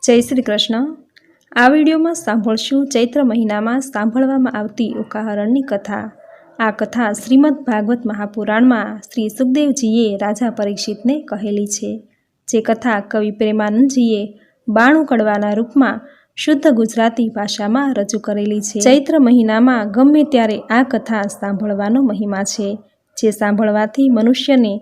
જય શ્રી કૃષ્ણ। આ વિડીયોમાં સાંભળશું ચૈત્ર મહિનામાં સાંભળવામાં આવતી ઉકાહરણની કથા। આ કથા શ્રીમદ ભાગવત મહાપુરાણમાં શ્રી સુખદેવજીએ રાજા પરીક્ષિતને કહેલી છે, જે કથા કવિ પ્રેમાનંદજીએ 92 કડવાના રૂપમાં શુદ્ધ ગુજરાતી ભાષામાં રજૂ કરેલી છે। ચૈત્ર મહિનામાં ગમે ત્યારે આ કથા સાંભળવાનો મહિમા છે, જે સાંભળવાથી મનુષ્યને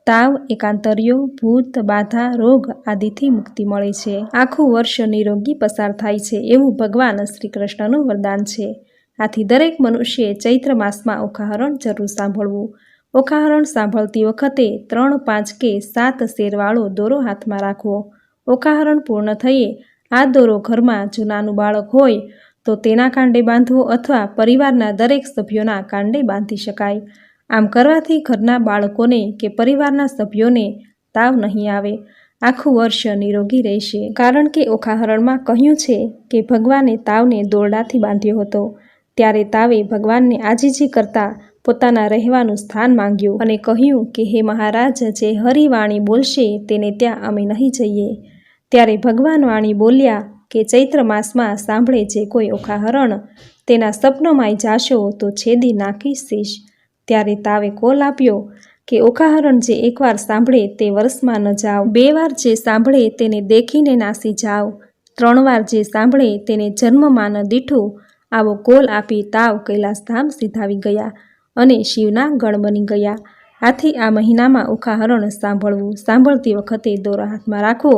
તાવ, એકાંતર્યો, ભૂત, બાધા, રોગ આદિથી મુક્તિ મળે છે। આખું વર્ષ નિરોગી પસાર થાય છે એવું ભગવાન શ્રી કૃષ્ણનું વરદાન છે। આથી દરેક મનુષ્યે ચૈત્ર માસમાં ઓખાહરણ જરૂર સાંભળવું। ઓખાહરણ સાંભળતી વખતે 3, 5 કે 7 શેરવાળો દોરો હાથમાં રાખવો। ઓખાહરણ પૂર્ણ થયે આ દોરો ઘરમાં જો નાનું બાળક હોય તો તેના કાંડે બાંધવો અથવા પરિવારના દરેક સભ્યોના કાંડે બાંધી શકાય। આમ કરવાથી ઘરના બાળકોને કે પરિવારના સભ્યોને તાવ નહીં આવે, આખું વર્ષ નિરોગી રહેશે। કારણ કે ઓખાહરણમાં કહ્યું છે કે ભગવાને તાવને દોરડાથી બાંધ્યો હતો, ત્યારે તાવે ભગવાનને આજીજી કરતા પોતાના રહેવાનું સ્થાન માંગ્યું અને કહ્યું કે હે મહારાજ, જે હરિવાણી બોલશે તેને ત્યાં અમે નહીં જઈએ। ત્યારે ભગવાન વાણી બોલ્યા કે ચૈત્ર માસમાં સાંભળે જે કોઈ ઓખાહરણ, તેના સપનોમાંય જાશો તો છેદી નાખીશ શીશ। ત્યારે તાવે કોલ આપ્યો કે ઓખાહરણ જે એકવાર સાંભળે તે વર્ષમાં ન જાઓ, 2 વાર જે સાંભળે તેને દેખીને નાસી જાઓ, 3 વાર જે સાંભળે તેને જન્મમાં ન દીઠું। આવો કોલ આપી તાવ કૈલાસધામ સીધાવી ગયા અને શિવના ગણ બની ગયા। આથી આ મહિનામાં ઓખાહરણ સાંભળવું। સાંભળતી વખતે દોરો હાથમાં રાખવો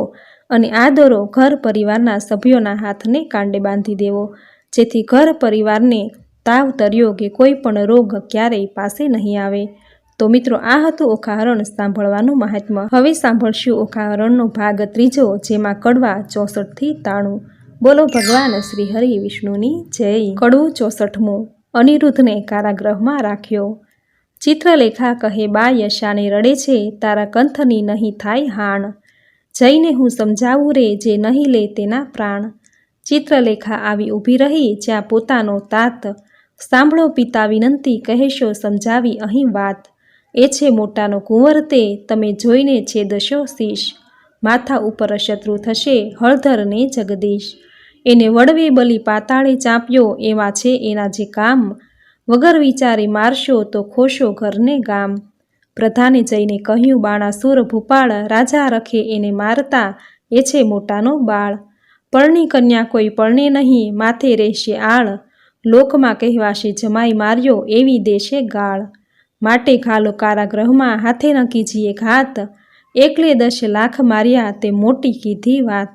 અને આ દોરો ઘર પરિવારના સભ્યોના હાથને કાંડે બાંધી દેવો, જેથી ઘર પરિવારને તાવ, તર્યો કે કોઈ પણ રોગ ક્યારેય પાસે નહીં આવે। તો મિત્રો, આ હતું ઓખાહરણ સાંભળવાનું મહાત્મ્ય। હવે સાંભળશું ઓખાહરણનો ભાગ 3, જેમાં કડવા 64 થી 93। બોલો ભગવાન શ્રી હરિ વિષ્ણુની જય। કડવું 64મું। અનિરુદ્ધને કારાગૃહમાં રાખ્યો। ચિત્રલેખા કહે, બા યશાને રડે છે, તારા કંથની નહીં થાય હાણ, જઈને હું સમજાવું રે, જે નહીં લે તેના પ્રાણ। ચિત્રલેખા આવી ઊભી રહી જ્યાં પોતાનો તાત, સાંભળો પિતા વિનંતી, કહેશો સમજાવી અહીં વાત। એ છે મોટાનો કુંવર તે, તમે જોઈને છેદશો શીશ, માથા ઉપર શત્રુ થશે હળધર ને જગદીશ। એને વડવે બલી પાતાળે ચાંપ્યો, એવા છે એના જે કામ, વગર વિચારે મારશો તો ખોશો ઘરને ગામ। પ્રધાને જઈને કહ્યું, બાણાસુર ભૂપાળ, રાજા રખે એને મારતા, એ છે મોટાનો બાળ। પરણી કન્યા કોઈ પરણે નહીં, માથે રહેશે આળ, લોકમાં કહેવાશે જમાઈ માર્યો, એવી દેશે ગાળ। માટે ઘાલો કારાગૃહમાં, હાથે ન કીજીએ ઘાત, એકલે 10 લાખ માર્યા તે મોટી કીધી વાત।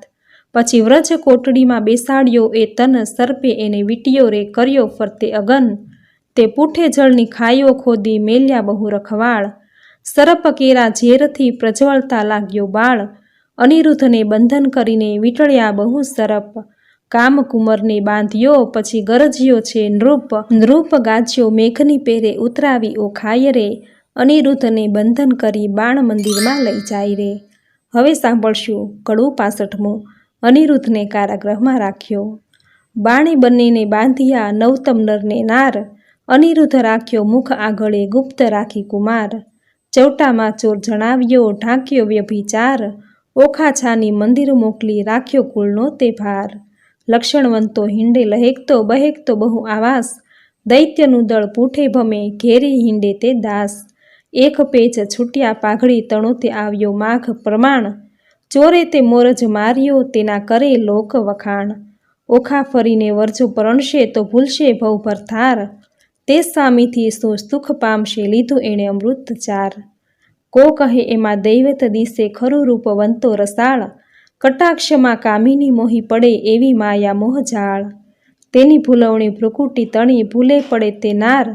પછી વ્રજ કોટડીમાં બેસાડ્યો, એ તન સર્પે એને વીંટ્યો રે, કર્યો ફરતે અગન, તે પૂઠે જળની ખાઈઓ ખોદી મેલ્યા બહુ રખવાળ। સર્પ કેરા ઝેરથી પ્રજ્વળતા લાગ્યો બાળ, અનિરુદ્ધને બંધન કરીને વીંટળ્યા બહુ સર્પ। કામકુમરને બાંધ્યો પછી ગરજ્યો છે નૃપ, નૃપ ગાજ્યો મેઘની પેરે ઉતરાવી ઓખાય રે, અનિરુદ્ધને બંધન કરી બાણ મંદિરમાં લઈ જાય રે। હવે સાંભળશું કડવું 65મું। અનિરુદ્ધને કારાગૃહમાં રાખ્યો। બાણે બંનેને બાંધ્યા, નવતમ નરને નાર, અનિરુદ્ધ રાખ્યો મુખ આગળે, ગુપ્ત રાખી કુમાર। ચૌટામાં ચોર જણાવ્યો, ઢાંક્યો વ્યભિચાર, ઓખાછાની મંદિર મોકલી, રાખ્યો કુળનો તે ભાર। લક્ષણવંતો હિંડે લહેકતો, બહેકતો બહુ આવાસ, દૈત્યનું દળ પૂઠે ભમે, ઘેરે હિંડે તે દાસ। એક પેચ છૂટ્યા પાઘડી, તણોતે આવ્યો માઘ પ્રમાણ, ચોરે તે મોરજ માર્યો, તેના કરે લોક વખાણ। ઓખા ફરીને વરજો પરણશે તો ભૂલશે ભવભર થાર, તે સ્વામીથી શું સુખ પામશે, લીધું એણે અમૃત ચાર। કો કહે એમાં દૈવત દિશે, ખરું રૂપવંતો રસાળ, કટાક્ષમાં કામિની મોહી પડે, એવી માયા મોહજાળ। તેની ભૂલવણી ભ્રુકુટી તણી, ભૂલે પડે તે નાર,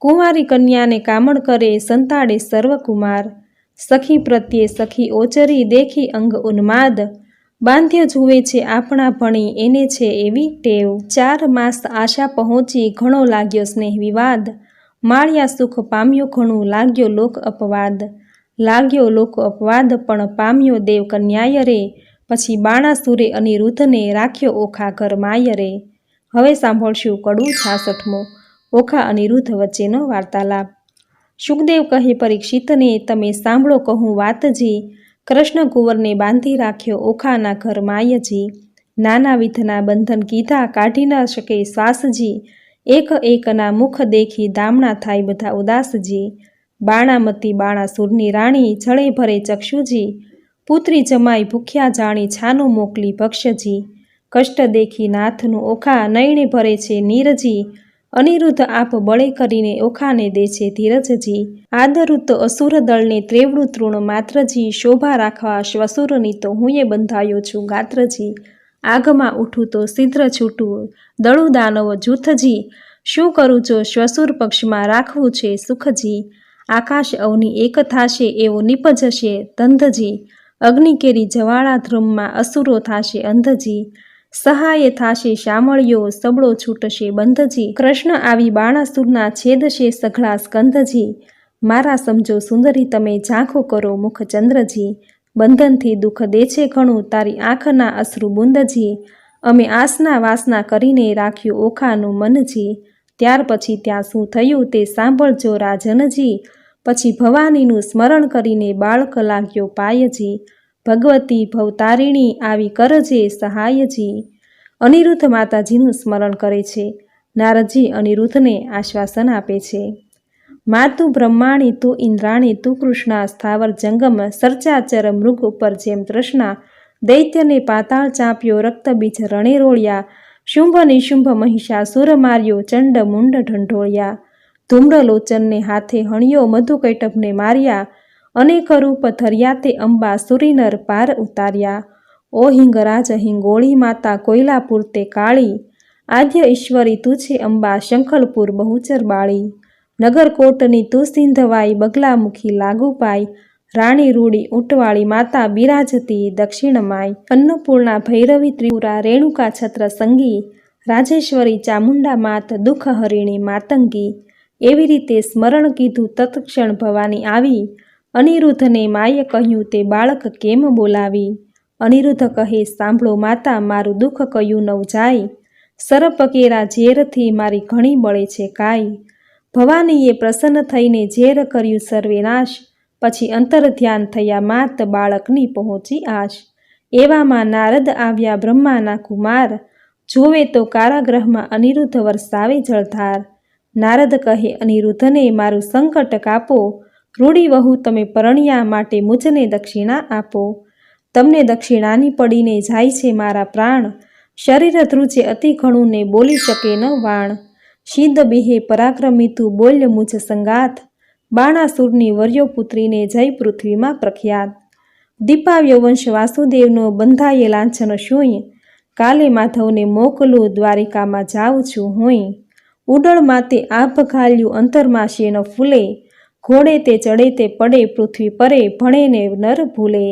કુંવારી કન્યાને કામણ કરે, સંતાડે સર્વ કુમાર। સખી પ્રત્યે સખી ઓચરી, દેખી અંગ ઉન્માદ, બાંધ્ય જુએ છે આપણા ભણી, એને છે એવી ટેવ। 4 માસ આશા પહોંચી, ઘણો લાગ્યો સ્નેહ વિવાદ, માળ્યા સુખ પામ્યો ઘણું, લાગ્યો લોક અપવાદ। લાગ્યો લોક અપવાદ પણ પામ્યો દેવ કન્યાય રે, પછી બાણાસુરે અનિરુદ્ધને રાખ્યો ઓખા ઘર માય રે। હવે સાંભળશું કડવું 66મું। ઓખા અનિરુદ્ધ વચ્ચેનો વાર્તાલાપ। સુખદેવ કહે પરીક્ષિતને, તમે સાંભળો કહું વાતજી, કૃષ્ણ કુંવરને બાંધી રાખ્યો ઓખાના ઘર માયજી। નાનાવિધના બંધન કીધા કાઢી ન શકે શ્વાસજી, એક એકના મુખ દેખી દામણા થાય બધા ઉદાસજી, બાણામતી બાણાસુરની રાણી જળે ભરે ચક્ષુજી, પુત્રી જમાઈ ભૂખ્યા જાણી છાનું મોકલી ભક્ષ્યજી, કષ્ટ દેખી નાથનું ઓખા નયણે ભરે છે નીરજી, અનિરુદ્ધ આપ બળે કરીને ઓખાને દે છે ધીરજજી, આદરુત અસુર દળને ત્રેવડું તૃણ માત્રજી, શોભા રાખવા શ્વસુરની તો હું એ બંધાયો છું ગાત્રજી, આગમાં ઉઠું તો સિદ્ધ છૂટું દળું દાનવ જૂથજી, શું કરું જો શ્વસુર પક્ષમાં રાખવું છે સુખજી, આકાશ અવની એક થાશે એવો નિપજશે ધંધજી, અગ્નિ કેરી જવાળા ધ્રુમમાં અસુરો થાશે અંધજી, સહાય થાશે શામળિયો સબળો છૂટશે બંધજી, કૃષ્ણ આવી બાણાસુરના છેદશે સઘળા સ્કંધજી, મારા સમજો સુંદરી તમે ઝાંખો કરો મુખચંદ્રજી, બંધનથી દુઃખ દે છે ઘણું તારી આંખના અશ્રુ બુંદજી, અમે આસના વાસના કરીને રાખ્યું ઓખાનું મનજી, ત્યાર પછી ત્યાં શું થયું તે સાંભળજો રાજનજી, પછી ભવાનીનું સ્મરણ કરીને બાળક લાગ્યો પાયજી, ભગવતી ભવતારિણી આવી કરજે સહાયજી, અનિરુદ્ધ માતાજીનું સ્મરણ કરે છે. નારદજી અનિરુદ્ધને આશ્વાસન આપે છે. માતું બ્રહ્માણી તું ઇન્દ્રાણી તું કૃષ્ણા, સ્થાવર જંગમ સરચાચર મૃગ ઉપર જેમ તૃષ્ણા, દૈત્યને પાતાળ ચાંપ્યો રક્તબીજ રણે રોળ્યા, શુંભ નિશુંભ મહિષાસુર માર્યો ચંડ મુંડ ઢંઢોળ્યા, ધૂમ્રલોચનને હાથે હણ્યો મધુકૈટભને માર્યા, અનેક રૂપ ધર્યા તે અંબા સુરીનર પાર ઉતાર્યા, ઓ હિંગરાજ હિંગોળી માતા કોયલાપુર તે કાળી, આદ્ય ઈશ્વરી તું છે અંબા શંખલપુર બહુચર બાળી, નગરકોટની તું સિંધવાઈ બગલામુખી લાગુ પાઈ, રાણી રૂડી ઊંટવાળી માતા બિરાજતી દક્ષિણમાય, અન્નપૂર્ણા ભૈરવી ત્રિપુરા રેણુકા છત્ર સંગી, રાજેશ્વરી ચામુંડા માત દુઃખ હરિણી માતંગી, એવી રીતે સ્મરણ કીધું તત્ક્ષણ ભવાની આવી, અનિરુદ્ધને માએ કહ્યું તે બાળક કેમ બોલાવી, અનિરુદ્ધ કહે સાંભળો માતા મારું દુઃખ કયું નવ જાય, સરપકેરા ઝેરથી મારી ઘણી બળે છે કાઈ, ભવાનીએ પ્રસન્ન થઈને ઝેર કર્યું સર્વે નાશ, પછી અંતર ધ્યાન થયા માત બાળકની પહોંચી આશ, એવામાં નારદ આવ્યા બ્રહ્માના કુમાર, જોવે તો કારાગૃહમાં અનિરુદ્ધ વરસાવે જળધાર, નારદ કહે અનિરુદ્ધને મારું સંકટ કાપો, રૂડી વહુ તમે પરણ્યા માટે મુજને દક્ષિણા આપો, તમને દક્ષિણાની પડીને જાય છે મારા પ્રાણ, શરીર ધ્રુજે અતિ ઘણું ને બોલી શકે ન વાણ, સિદ્ધ બેહે પરાક્રમી તું બોલ્ય મુજ સંગાત, બાણાસુરની વર્યોપુત્રીને જય પૃથ્વીમાં પ્રખ્યાત, દીપાવ્ય વંશ વાસુદેવનો બંધાયે લાંછન શુંય, કાલે માધવને મોકલું દ્વારિકામાં જાઉં છું હુંય, ઉડળ માતે આભ ઘાલ્યું અંતરમાં શેન ફૂલે, ઘોડે તે ચડે તે પડે પૃથ્વી પરે ભણે ને નર ભૂલે,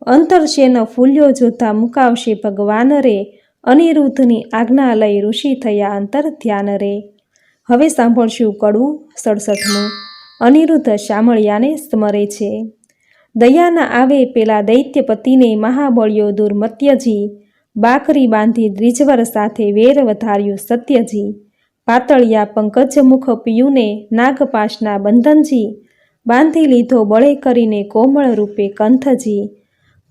અંતર શેન ફૂલ્યો જોતા મુકાવશે ભગવાન રે, અનિરુદ્ધની આજ્ઞા લઈ ઋષિ થયા અંતર ધ્યાન રે. હવે સાંભળશું કડવું 67મું. અનિરુદ્ધ શામળિયાને સ્મરે છે. દયાના આવે પેલા દૈત્યપતિને મહાબળ્યો દુર્મત્યજી, બાકરી બાંધી દ્વિજવર સાથે વેર વધાર્યું સત્યજી, પાતળિયા પંકજ મુખ પિયુને નાગપાશના બંધનજી, બાંધી લીધો બળે કરીને કોમળ રૂપે કંથજી,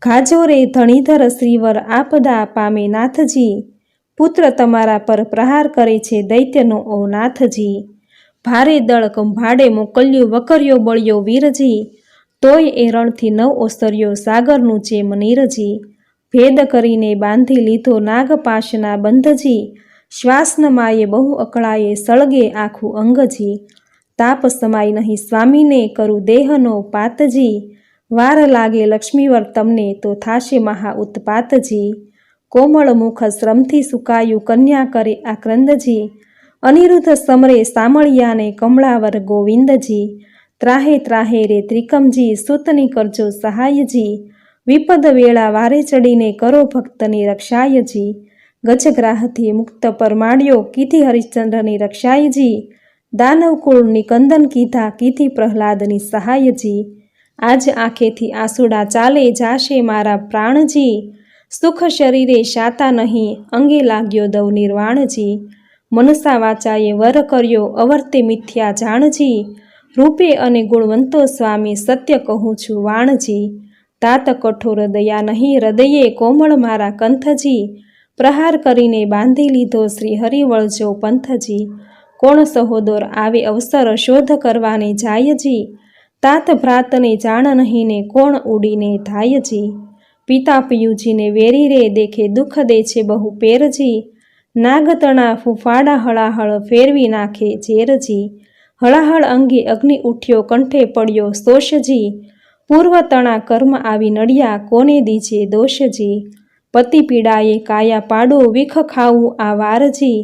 ઘાજો રે ધણીધર શ્રીવર આપદા પામે નાથજી, પુત્ર તમારા પર પ્રહાર કરે છે દૈત્યનો ઓ નાથજી, ભારે દળ કંભાડે મોકલ્યું વકર્યો બળ્યો વીરજી, તોય એ રણથી નવ ઓસર્યો સાગરનું જેમ નીરજી, ભેદ કરીને બાંધી લીધો નાગપાશના બંધજી, શ્વાસનમાયે બહુ અકળાએ સળગે આખું અંગજી, તાપ સમાય નહીં સ્વામીને કરું દેહનો પાતજી, વાર લાગે લક્ષ્મીવર તમને તો થાશે મહા ઉત્પાતજી, કોમળ મુખ શ્રમથી સુકાયું કન્યા કરે આક્રંદજી, અનિરુદ્ધ સમરે સામળિયાને કમળાવર ગોવિંદજી, ત્રાહે ત્રાહે રે ત્રિકમજી સૂતની કરજો સહાયજી, વિપદ વેળા વારે ચડીને કરો ભક્તની રક્ષાયજી, ગજગ્રાહથી મુક્ત પરમાડ્યો કીધી હરિશ્ચંદ્રની રક્ષાયજી, દાનવકુળ નિકંદન કીધા કીધી પ્રહલાદની સહાયજી, આજ આંખેથી આંસુડા ચાલે જાશે મારા પ્રાણજી, સુખ શરીરે શાતા નહીં અંગે લાગ્યો દવ નિર્વાણજી, મનસા વાચાએ વર કર્યો અવર્તે મિથ્યા જાણજી, રૂપે અને ગુણવંતો સ્વામી સત્ય કહું છું વાણજી, તાત કઠોર દયા નહીં હૃદયે કોમળ મારા કંથજી, પ્રહાર કરીને બાંધી લીધો શ્રી હરિવળજો પંથજી, કોણ સહોદર આવે અવસર શોધ કરવાને જાયજી, તાત ભ્રાતને જાણ નહીં ને કોણ ઉડીને ધાયજી, પિતા પિયુજીને વેરી રે દેખે દુઃખ દે છે બહુ પેરજી, નાગતણા ફૂફાડા હળાહળ ફેરવી નાખે ઝેરજી, હળાહળ અંગે અગ્નિ ઉઠ્યો કંઠે પડ્યો શોષજી, પૂર્વ તણા કર્મ આવી નડિયા કોને દીજે દોષજી, પતિ પીડાએ કાયા પાડો વિખ ખાવું આ વારજી,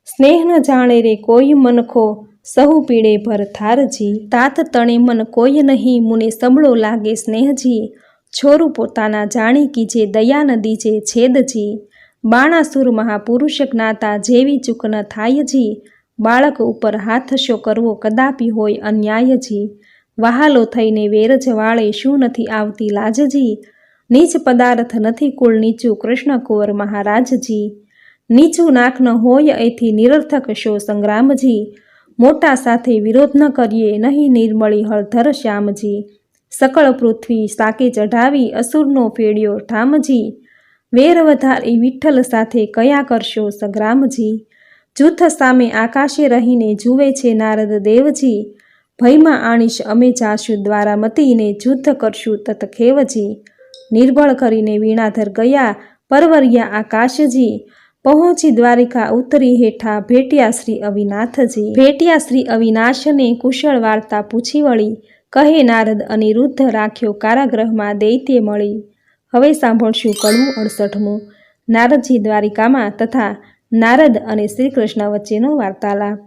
સ્નેહ ન જાણે રે કોઈ મનખો સહુ પીડે ભર થારજી, તાત તણે મન કોઈ નહીં મુને સબળો લાગે સ્નેહજી, છોરું પોતાના જાણી કીજે દયા ન દીજે છેદજી, બાણાસુર મહાપુરુષ જ્ઞાતા જેવી ચૂક ન થાયજી, બાળક ઉપર હાથ શો કરવો કદાપી હોય અન્યાયજી, વહાલો થઈને વેરજ વાળે શું નથી આવતી લાજજી, નીચ પદાર્થ નથી કુળ નીચું કૃષ્ણ કુંવર મહારાજજી, નીચું નાક ન હોય એથી નિરર્થક શો સંગ્રામજી, મોટા સાથે વિરોધ ન કરીએ નહીં નિર્મળી હળધર શ્યામજી, સકળ પૃથ્વી સાકે ચઢાવી અસુરનો ફેડ્યો ઠામજી, વેર વધારી વિઠ્ઠલ સાથે કયા કરશો સંગ્રામજી, જૂથ સામે આકાશે રહીને જુએ છે નારદ દેવજી, ભયમાં આણીશ અમે જાશું દ્વારા મતીને જુદ્ધ કરશું તતખેવજી, નિર્બળ કરીને વીણાધર ગયા પરવર્યા આકાશજી, પહોંચી દ્વારિકા ઉતરી હેઠા ભેટ્યા શ્રી અવિનાથજી, ભેટ્યા શ્રી અવિનાશને કુશળ વાર્તા પૂછી વળી, કહે નારદ અનિરુદ્ધ રાખ્યો કારાગૃહમાં દૈત્ય મળી। હવે સાંભળશું કડવું 68મું નારદજી દ્વારિકામાં તથા નારદ અને શ્રી કૃષ્ણ વચ્ચેનો વાર્તાલાપ।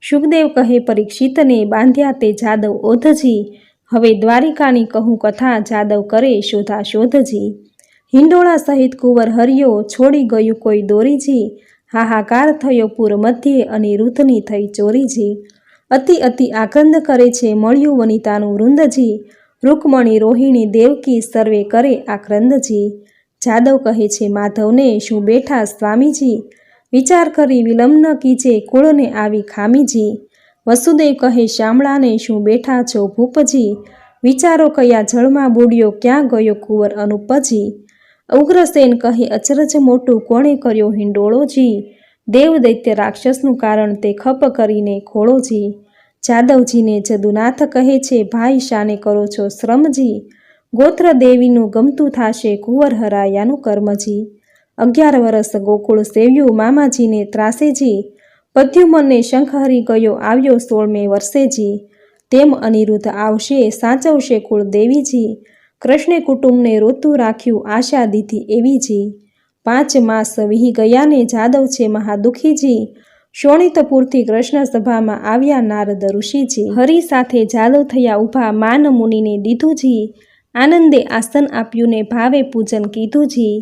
શુકદેવ કહે પરીક્ષિતને બાંધ્યા તે જાદવ ઓધજી, હવે દ્વારિકાની કહું કથા જાદવ કરે શોધા શોધજી, હિંડોળા સહિત કુંવર હરિયો છોડી ગયું કોઈ દોરીજી, હાહાકાર થયો પૂર મધ્યે અનિરુદ્ધની થઈ ચોરીજી, અતિ અતિ આક્રંદ કરે છે મળ્યું વનિતાનું વૃંદજી, રૂકમણી રોહિણી દેવકી સર્વે કરે આક્રંદજી, જાદવ કહે છે માધવને શું બેઠા સ્વામીજી, વિચાર કરી વિલંબ ન કીજે કુળને આવી ખામીજી, વસુદેવ કહે શામળાને શું બેઠા છો ભૂપજી, વિચારો કયા જળમાં બુડ્યો ક્યાં ગયો કુંવર અનુપજી, ઉગ્રસેન કહે અચરજ મોટું કોણે કર્યો હિંડોળોજી, દેવ દૈત્ય રાક્ષસનું કારણ તે ખપ કરીને ખોળોજી, જાદવજીને જદુનાથ કહે છે ભાઈ શાને કરો છો શ્રમજી, ગોત્ર દેવીનું ગમતું થાશે કુંવર હરાયાનું કર્મજી, 11 વર્ષ ગોકુળ સેવ્યું મામાજીને ત્રાસેજી, પદ્યુમને શંખ હરી ગયો આવ્યો 16મે વર્ષેજી, તેમ અનિરુદ્ધ આવશે સાચવશે કુળ દેવીજી, કૃષ્ણે કુટુંબને રોતું રાખ્યું આશા દીધી એવીજી, 5 માસ વીહી ગયાને જાદવ છે મહાદુખીજી, શોણિતપુરથી કૃષ્ણ સભામાં આવ્યા નારદ ઋષિજી, હરિ સાથે જાદવ થયા ઊભા માન મુનિને દીધુંજી, આનંદે આસન આપ્યું ને ભાવે પૂજન કીધુંજી,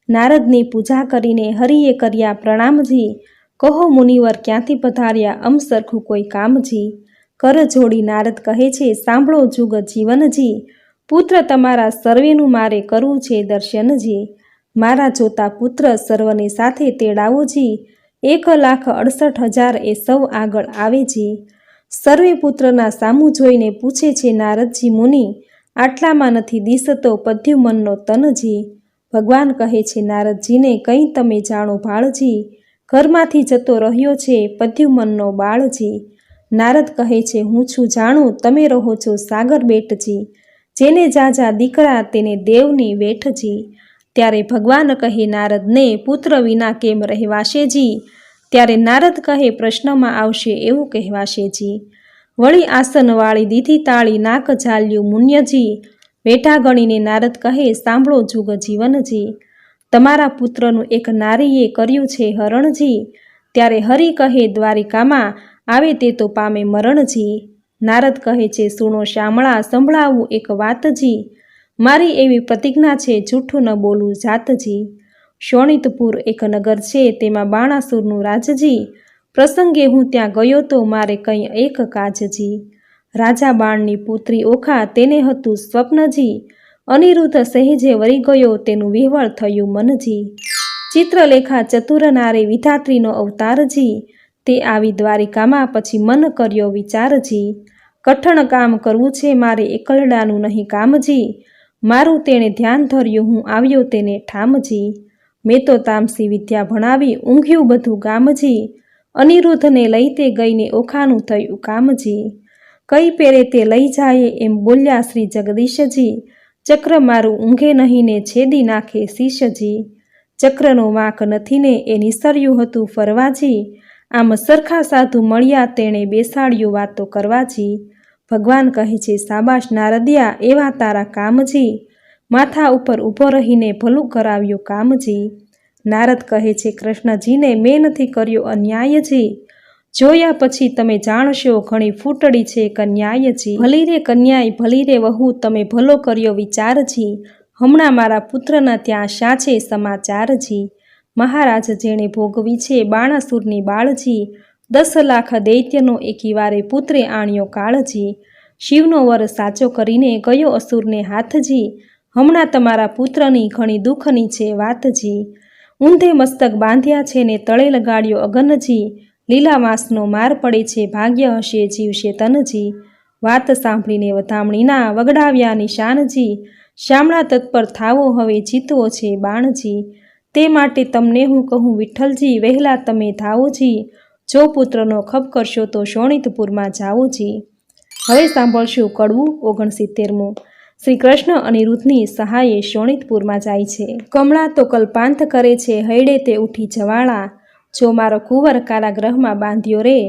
નારદની પૂજા કરીને હરિએ કર્યા પ્રણામજી, કહો મુનિવર ક્યાંથી પધાર્યા અમ સરખું કોઈ કામજી, કર જોડી નારદ કહે છે સાંભળો જુગ જીવનજી, પુત્ર તમારા સર્વેનું મારે કરવું છે દર્શનજી, મારા જોતા પુત્ર સર્વને સાથે તેડાવોજી, 1,68,000 એ સૌ આગળ આવેજી, સર્વે પુત્રના સામું જોઈને પૂછે છે નારદજી મુનિ, આટલામાં નથી દિસતો પદ્યુમનનો તનજી, ભગવાન કહે છે નારદજીને કંઈ તમે જાણો ભાળજી, ઘરમાંથી જતો રહ્યો છે પદ્યુમનનો બાળજી, નારદ કહે છે હું છું જાણું તમે રહો છો સાગર બેટજી, જેને જાજા દીકરા તેને દેવની વેઠજી, ત્યારે ભગવાન કહે નારદને પુત્ર વિના કેમ રહેવાશેજી, ત્યારે નારદ કહે પ્રશ્નમાં આવશે એવું કહેવાશેજી, વળી આસન વાળી દીધી તાળી નાક ઝાલ્યું મુન્યજી, વેઠા ગણીને નારદ કહે સાંભળો જુગ જીવનજી, તમારા પુત્રનું એક નારીએ કર્યું છે હરણજી, ત્યારે હરિ કહે દ્વારિકામાં આવે તે તો પામે મરણજી, નારદ કહે છે સુણો શામળા સંભળાવું એક વાતજી, મારી એવી પ્રતિજ્ઞા છે જૂઠું ન બોલું જાતજી, શોણિતપુર એક નગર છે તેમાં બાણાસુરનું રાજજી, પ્રસંગે હું ત્યાં ગયો તો મારે કંઈ એક કાજજી, રાજા બાણની પુત્રી ઓખા તેને હતું સ્વપ્નજી, અનિરુદ્ધ સહેજે વરી ગયો તેનું વિહવળ થયું મનજી, ચિત્રલેખા ચતુર નારે વિધાત્રીનો અવતારજી, તે આવી દ્વારિકામાં પછી મન કર્યો વિચારજી, કઠણ કામ કરવું છે મારે એકલડાનું નહીં કામજી, મારું તેણે ધ્યાન ધર્યું હું આવ્યો તેને ઠામજી, મેં તો તામસી વિદ્યા ભણાવી ઊંઘ્યું બધું ગામજી, અનિરુદ્ધને લઈ તે ગઈને ઓખાનું થયું કામજી, કઈ પેરે તે લઈ જાય એમ બોલ્યા શ્રી જગદીશજી, ચક્ર મારું ઊંઘે નહીં ને છેદી નાખે શીશજી, ચક્રનો વાંક નથી ને એ નિસર્યું હતું ફરવાજી, આમ સરખા સાધુ મળ્યા તેણે બેસાડ્યું વાતો કરવાજી, ભગવાન કહે છે સાબાશ નારદિયા એવા તારા કામજી, માથા ઉપર ઊભો રહીને ભલું કરાવ્યું કામજી, નારદ કહે છે કૃષ્ણજીને મેં નથી કર્યો અન્યાયજી, જોયા પછી તમે જાણશો ઘણી ફૂટડી છે કન્યાયજી, ભલી રે કન્યાય ભલી રે વહુ તમે ભલો કર્યો વિચારજી, હમણાં મારા પુત્રના ત્યાં શા છે સમાચારજી, મહારાજ જેણે ભોગવી છે બાણાસુરની બાળજી, 10 લાખ દૈત્યનો એકી વારે પુત્રે આણ્યો કાળજી, શિવનો વર સાચો કરીને ગયો અસુરને હાથજી, હમણાં તમારા પુત્રની ઘણી દુઃખની છે વાતજી, ઊંધે મસ્તક બાંધ્યા છે ને તળે લગાડ્યો અગનજી, લીલા વાંસનો માર પડે છે ભાગ્ય હશે જીવશે તનજી, વાત સાંભળીને વધામણીના વગડાવ્યા નિશાનજી, શામળા તત્પર થાવો હવે જીતવો છે બાણજી, તે માટે તમને હું કહું વિઠ્ઠલજી વહેલા તમે ધાવોજી, જો પુત્રનો ખપ કરશો તો શોણિતપુરમાં જાઓજી. હવે સાંભળશું કડવું 69મું. શ્રી કૃષ્ણ અનિરુદ્ધની સહાયે શોણિતપુરમાં જાય છે. કમળા તો કલ્પાંત કરે છે હૈડે તે ઉઠી જવાળા, જો મારો કુંવર કારાગ્રહમાં બાંધ્યો રે,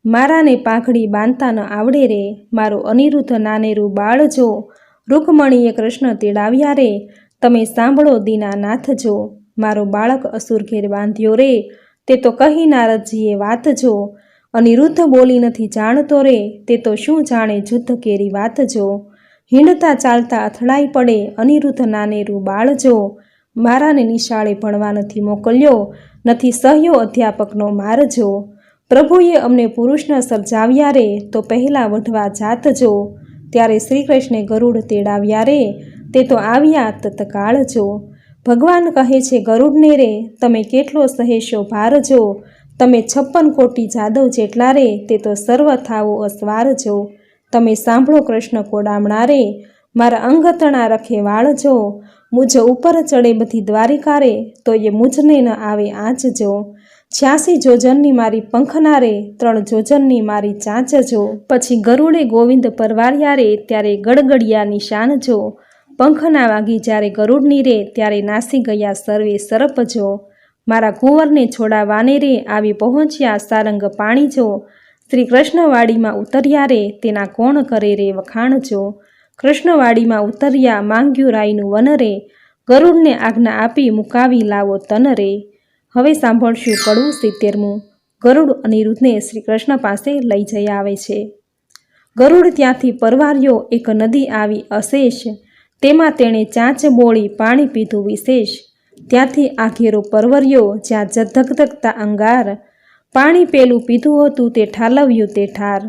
મારાને પાઘડી બાંધતા ન આવડે રે, મારો અનિરુદ્ધ નાનેરું બાળ જો, રૂકમણીએ કૃષ્ણ તેડાવ્યા રે, તમે સાંભળો દીનાનાથ જો, મારો બાળક અસુર ઘેર બાંધ્યો રે, તે તો કહી નારદજીએ વાત જો, અનિરુદ્ધ બોલી નથી જાણતો રે, તે તો શું જાણે જુદ્ધ કેરી વાત જો, હિંડતા ચાલતા અથડાઈ પડે અનિરુદ્ધ નાનેરું બાળ જો, મારાને નિશાળે ભણવા નથી મોકલ્યો, નથી સહ્યો અધ્યાપકનો માર જો, પ્રભુએ અમને પુરુષને સર્જાવ્યા રે, તો પહેલાં વઢવા જાત જો, ત્યારે શ્રી કૃષ્ણે ગરુડ તેડાવ્યા રે, તે તો આવ્યા તત્કાળ જો, ભગવાન કહે છે ગરુડને રે, તમે કેટલો સહેશો ભાર જો, તમે 56 કોટી જાદવ જેટલા રે, તે તો સર્વ થાવો અસવાર જો, તમે સાંભળો કૃષ્ણ કોડામણા રે, મારા અંગતણા રખે વાળ જો, મુજ ઉપર ચડે બધી દ્વારિકા રે, તો એ મુજને ન આવે આંચ જો, 86 જોજનની મારી પંખના રે, 3 જોજનની મારી ચાંચ જો, પછી ગરુડે ગોવિંદ પરવાર્યા રે, ત્યારે ગડગડિયા નિશાન જો, પંખના વાગી જ્યારે ગરુડની રે, ત્યારે નાસી ગયા સર્વે સરપ જો, મારા કુંવરને છોડાવાને રે, આવી પહોંચ્યા સારંગ પાણી જો, શ્રી કૃષ્ણવાડીમાં ઉતર્યા રે, તેના કોણ કરે રે વખાણ જો, કૃષ્ણવાડીમાં ઉતર્યા માંગ્યું રાયનું વન રે, ગરુડને આજ્ઞા આપી મુકાવી લાવો તન રે. હવે સાંભળશું કડવું 70મું. ગરુડ અનિરુદ્ધને શ્રી કૃષ્ણ પાસે લઈ જઈ આવે છે. ગરુડ ત્યાંથી પરવાર્યો, એક નદી આવી અશેષ, તેમાં તેણે ચાંચ બોળી પાણી પીધું વિશેષ, ત્યાંથી આઘેરો પરવર્યો જ્યાં ધગધગતા અંગાર, પાણી પેલું પીધું હતું તે ઠાલવ્યું તે ઠાર,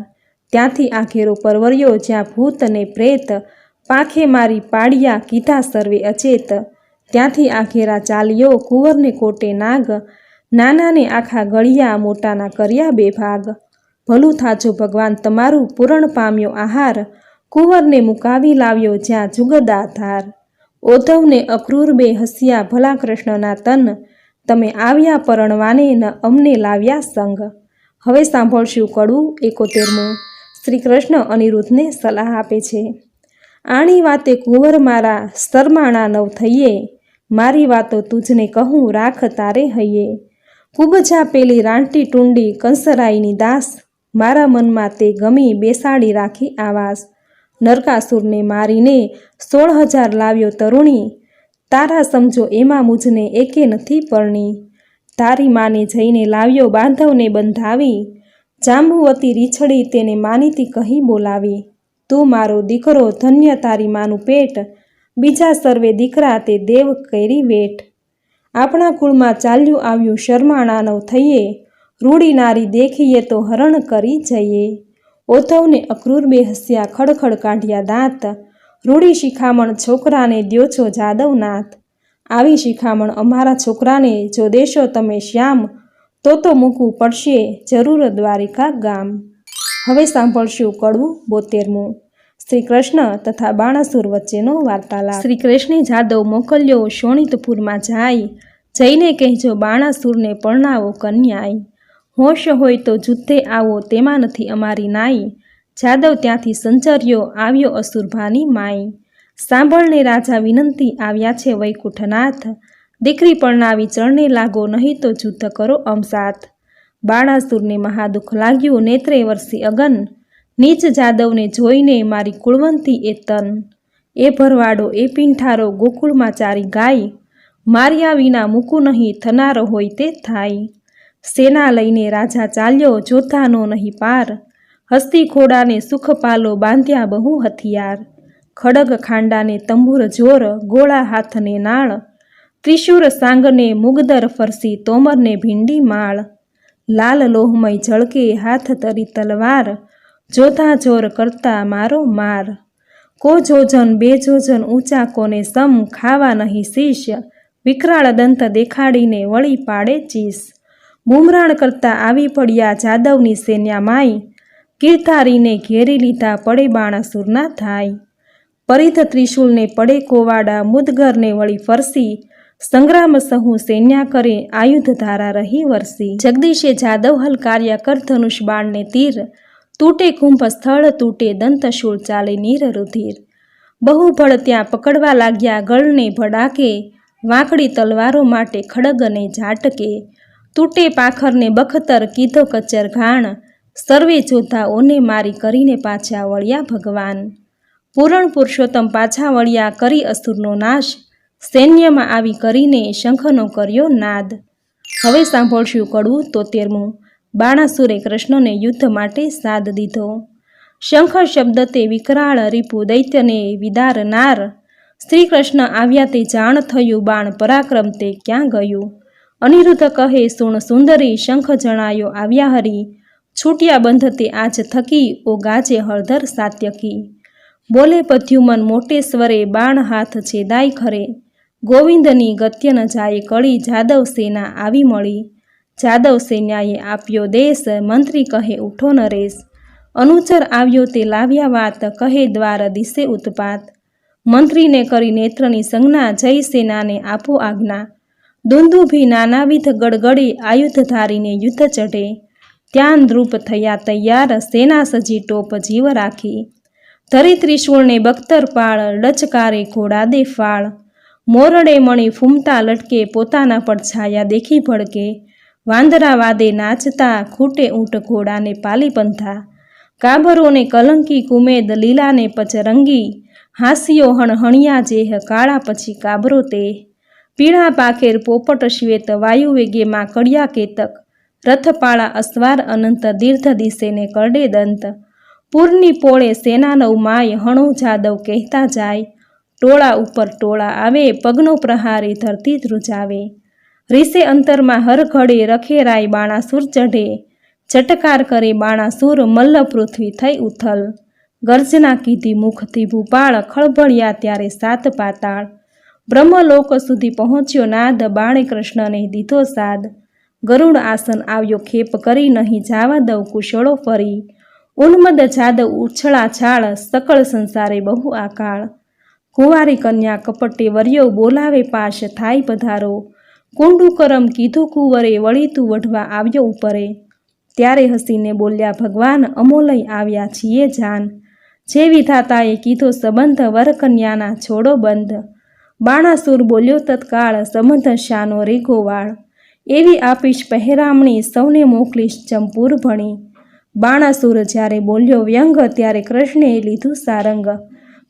ત્યાંથી આઘેરો પરવર્યો જ્યાં ભૂત ને પ્રેત, પાંખે મારી પાડ્યા કીધા સર્વે અચેત, ત્યાંથી આઘેરા ચાલ્યો કુંવરને કોટે નાગ, નાનાને આખા ગળ્યા મોટાના કર્યા 2 ભાગ, ભલું થાજો ભગવાન તમારું પૂરણ પામ્યો આહાર, કુંવરને મુકાવી લાવ્યો જ્યાં જુગદાધાર, ઓધવને અક્રૂર 2 હસ્યા ભલા કૃષ્ણના તન, તમે આવ્યા પરણવાને ન અમને લાવ્યા સંગ. હવે સાંભળશું કડવું 71મું. શ્રી કૃષ્ણ અનિરુદ્ધને સલાહ આપે છે. આણી વાતે કુંવર મારા શરમાણા નવ થઈએ, મારી વાતો તુજને કહું રાખ તારે હૈયે, કુબજા પેલી રાંટી ટુંડી કંસરાઈની દાસ, મારા મનમાં તે ગમી બેસાડી રાખી આવાસ, નરકાસુરને મારીને 16,000 લાવ્યો તરુણી, તારા સમજો એમાં મુજને એકે નથી પરણી, તારી માને જઈને લાવ્યો બાંધવને બંધાવી, જાંબુવતી રીછડી તેને માનીતી કહી બોલાવી, તું મારો દીકરો ધન્ય તારી માનું પેટ, બીજા સર્વે દીકરા તે દેવ કેરી વેટ, આપણા કુળમાં ચાલ્યું આવ્યું શરમાણા નવ થઈએ, રૂડી નારી દેખીએ તો હરણ કરી જઈએ, ઓધવને અક્રૂર 2 હસ્યા ખડખડ કાઢ્યા દાંત, રૂડી શિખામણ છોકરાને દ્યો છો જાદવનાથ, આવી શિખામણ અમારા છોકરાને જો દેશો તમે શ્યામ, તો મૂકવું પડશે જરૂર દ્વારિકા ગામ. હવે સાંભળશું કડવું 72મું. શ્રી કૃષ્ણ તથા બાણાસુર વચ્ચેનો વાર્તાલાપ. શ્રી કૃષ્ણે જાદવ મોકલ્યો શોણિતપુરમાં જાય, જઈને કહેજો બાણાસુરને પરણાવો કન્યાઈ, હોશ હોય તો જુદ્ધે આવો તેમાં નથી અમારી નાઈ, જાદવ ત્યાંથી સંચર્યો આવ્યો અસુરભાની માઈ, સાંભળને રાજા વિનંતી આવ્યા છે વૈકુંઠનાથ, દીકરી પરણાવી ચરણે લાગો નહીં તો યુદ્ધ કરો અમસાથ, બાણાસુરને મહાદુઃખ લાગ્યું નેત્રે વરસી અગન, નીચ જાદવને જોઈને મારી કુળવંતી એ તન, એ ભરવાડો એ પીંઠારો ગોકુળમાં ચારી ગાય, માર્યા વિના મૂકું નહીં થનારો હોય તે થાય, સેના લઈને રાજા ચાલ્યો જોધાનો નહીં પાર, હસ્તી ખોડાને સુખ પાલો બાંધ્યા બહુ હથિયાર, ખડગ ખાંડાને તંબુર જોર ગોળા હાથને નાળ, ત્રિશૂર સાંગને મુગદર ફરસી તોમરને ભીંડી માળ, લાલ લોહમય ઝળકે હાથ તરી તલવાર, જોધા જોર કરતા મારો માર, કો જોજન બે જોજન ઊંચા કોને સમ ખાવા નહીં શીશ, વિકરાળ દંત દેખાડીને વળી પાડે ચીસ, બુમરાણ કરતા આવી પડ્યા જાદવની સેન્યા માય, કીર્તારીને ઘેરી લીધા પડે બાણાસુરના થાય, પરિધ ત્રિશૂલને પડે કોવાડા મુદગરને વળી ફરસી, સંગ્રામ સહુ સૈન્યા કરે આયુધ ધારા રહી વરસી, જગદીશે જાદવ હલકાર્યા કર ધનુષ બાણને તીર, તૂટે કુંભ સ્થળ તૂટે દંતશૂળ ચાલે નીર રુધિર, બહુ ભળ ત્યાં પકડવા લાગ્યા ગળને ભડાકે, વાંકડી તલવારો માટે ખડગને ઝાટકે, તૂટે પાખરને બખતર કીધો કચર ઘાણ, સર્વે જોધાઓને મારી કરીને પાછા વળ્યા ભગવાન, પૂરણ પુરુષોત્તમ પાછા વળ્યા કરી અસુરનો નાશ, સૈન્યમાં આવી કરીને શંખનો કર્યો નાદ. હવે સાંભળશું કડવું 73મું. બાણાસુરે કૃષ્ણને યુદ્ધ માટે સાદ દીધો. શંખ શબ્દ તે વિકરાળ રીપુ દૈત્યને વિદારનાર, શ્રી કૃષ્ણ આવ્યા તે જાણ થયું બાણ પરાક્રમ તે ક્યાં ગયું, અનિરુદ્ધ કહે સુણ સુંદરી શંખ જણાયો આવ્યા હરી, છૂટ્યા બંધ તે આજ થકી ઓ ગાજે હળધર સાત્યકી, બોલે પદ્યુમન મોટે સ્વરે બાણ હાથ છેદાય ખરે, ગોવિંદની ગત્ય ન જાય કળી જાદવ સેના આવી મળી, જાદવ સેનાએ આપ્યો દેશ મંત્રી કહે ઉઠો નરેશ, અનુચર આવ્યો તે લાવ્યા વાત કહે દ્વાર દિશે ઉત્પાત, મંત્રીને કરી નેત્રની સંજ્ઞા જય સેનાને આપો આજ્ઞા, દુંદુભી નાનાવિધ ગડગડે આયુધ ધારીને યુદ્ધ ચઢે, ત્યાં નૃપ થયા તૈયાર સેના સજી ટોપ જીવ રાખી, ધરી ત્રિશૂળને બખ્તર પાળ ડચકારે ઘોડાદે ફાળ, મોરડે મણી ફૂમતા લટકે પોતાના પડછાયા દેખી ભડકે, વાંદરા વાદે નાચતા ખૂટે ઊંટ ઘોડાને પાલી પંથા, કાબરોને કલંકી કુમેદ લીલાને પચરંગી, હાસ્યો હણહણિયા જેહ કાળા પછી કાબરો તે, પીળા પાખેર પોપટ શ્વેત વાયુ વેગે માકડિયા કેતક, રથપાળા અસ્વાર અનંત દીર્ઘ દિશેને કરડે દંત, પૂરની પોળે સેના નવ માય હણો જાદવ કહેતા જાય, ટોળા ઉપર ટોળા આવે પગનો પ્રહારે ધરતી ધ્રુજાવે, રીસે અંતરમાં હર ઘડે રખેરાય બાણાસુર ચઢે, ચટકાર કરે બાણાસુર મલ્લ પૃથ્વી થઈ ઉથલ, ગર્જના કીધી મુખથી ભૂપાળ ખળભળ્યા ત્યારે સાત પાતાળ, બ્રહ્મલોક સુધી પહોંચ્યો નાદ બાણે કૃષ્ણને દીધો સાદ, ગરુડ આસન આવ્યો ખેપ કરી નહીં જાવા દઉં કુશળો ફરી, ઉન્મદ જાદવ ઉછળા છાળ સકળ સંસારે બહુ આકાળ, કુંવારી કન્યા કપટે વર્યો બોલાવે પાશ થાય પધારો, કુંડુ કરમ કીધું કુંવરે વળી તું વઢવા આવ્યો ઉપરે, ત્યારે હસીને બોલ્યા ભગવાન અમોલય આવ્યા છીએ જાન, જે વિધાતાએ કીધો સંબંધ વર કન્યાના છોડો બંધ, બાણાસુર બોલ્યો તત્કાળ સંબંધ શાનો રે ગોવાળ, એવી આપીશ પહેરામણી સૌને મોકલીશ ચંપુર ભણી, બાણાસુર જ્યારે બોલ્યો વ્યંગ ત્યારે કૃષ્ણે લીધું સારંગ,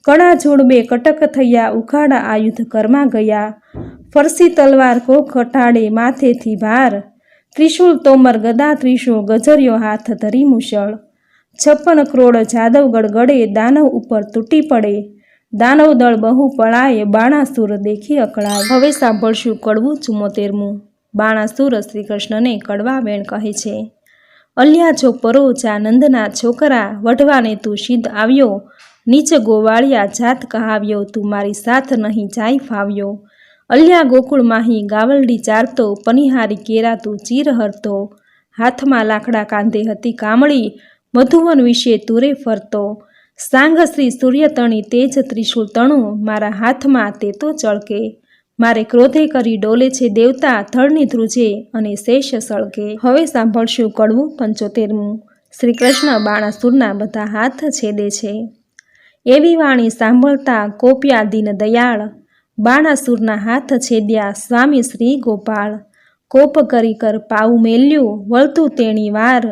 કડા જોડબે કટક થયા ઉખાડા આયુધ કરમાં ગયા, ફરસી તલવાર કો કટાડે માથેથી ભાર, ત્રિશૂળ તોમર ગદા ત્રિશૂળ ગજર્યો હાથ ધરી મુશળ, 56 કરોડ જાદવ ગડગડે દાનવ ઉપર તૂટી પડે, દાનવ દળ બહુ પળાય બાણાસુર દેખી અકળાય. હવે સાંભળશું કડવું 74મું. બાણાસુર શ્રી કૃષ્ણને કડવા વેણ કહે છે. અલ્યા જો પરો જા નંદના છોકરા, વઢવાને તું સિદ્ધ આવ્યો, નીચ ગોવાળિયા જાત કહાવ્યો, તું મારી સાથ નહીં જાય ફાવ્યો, અલ્યા ગોકુળ માહી ગાવલડી ચારતો, પનિહારી કેરા તું ચીર હરતો, હાથમાં લાકડા કાંધે હતી કામળી, મધુવન વિશે તુરે ફરતો, સાંગ શ્રી સૂર્યતણી તેજ ત્રિશૂળ તણું, મારા હાથમાં તે તો ચળકે, મારે ક્રોધે કરી ડોલે છે દેવતા, થળની ધ્રુજે અને શેષ સળગે. હવે સાંભળશું કડવું 75મું. શ્રી કૃષ્ણ બાણાસુરના બધા હાથ છેદે છે. એવી વાણી સાંભળતા કોપ્યા દીન દયાળ, બાણાસુરના હાથ છેદ્યા સ્વામી શ્રી ગોપાળ. કોપ કરી કર પાઉં મેલ્યું, વળતું તેણી વાર,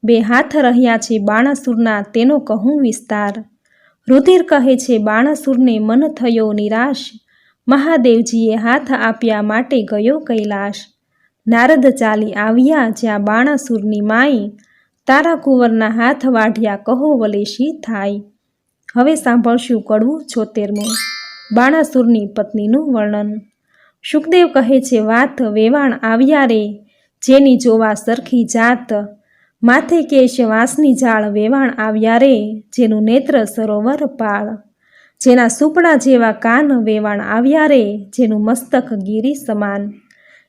બે હાથ રહ્યા છે બાણાસુરના, તેનો કહું વિસ્તાર. રુધિર કહે છે બાણાસુરને મન થયો નિરાશ, મહાદેવજીએ હાથ આપ્યા માટે ગયો કૈલાશ. નારદ ચાલી આવ્યા જ્યાં બાણાસુરની માઈ, તારા કુંવરના હાથ વાઢ્યા કહો વલે શી થાય. હવે સાંભળશું કડવું 76મું. બાણાસુરની પત્નીનું વર્ણન. શુકદેવ કહે છે વાત વેવાણ આવ્યા રે, જેની જોવા સરખી જાત, માથે કેશ વાંસની જાળ વેવાણ આવ્યા રે, જેનું નેત્ર સરોવર પાળ. જેના સુપડા જેવા કાન વેવાણ આવ્યા રે, જેનું મસ્તક ગીરી સમાન.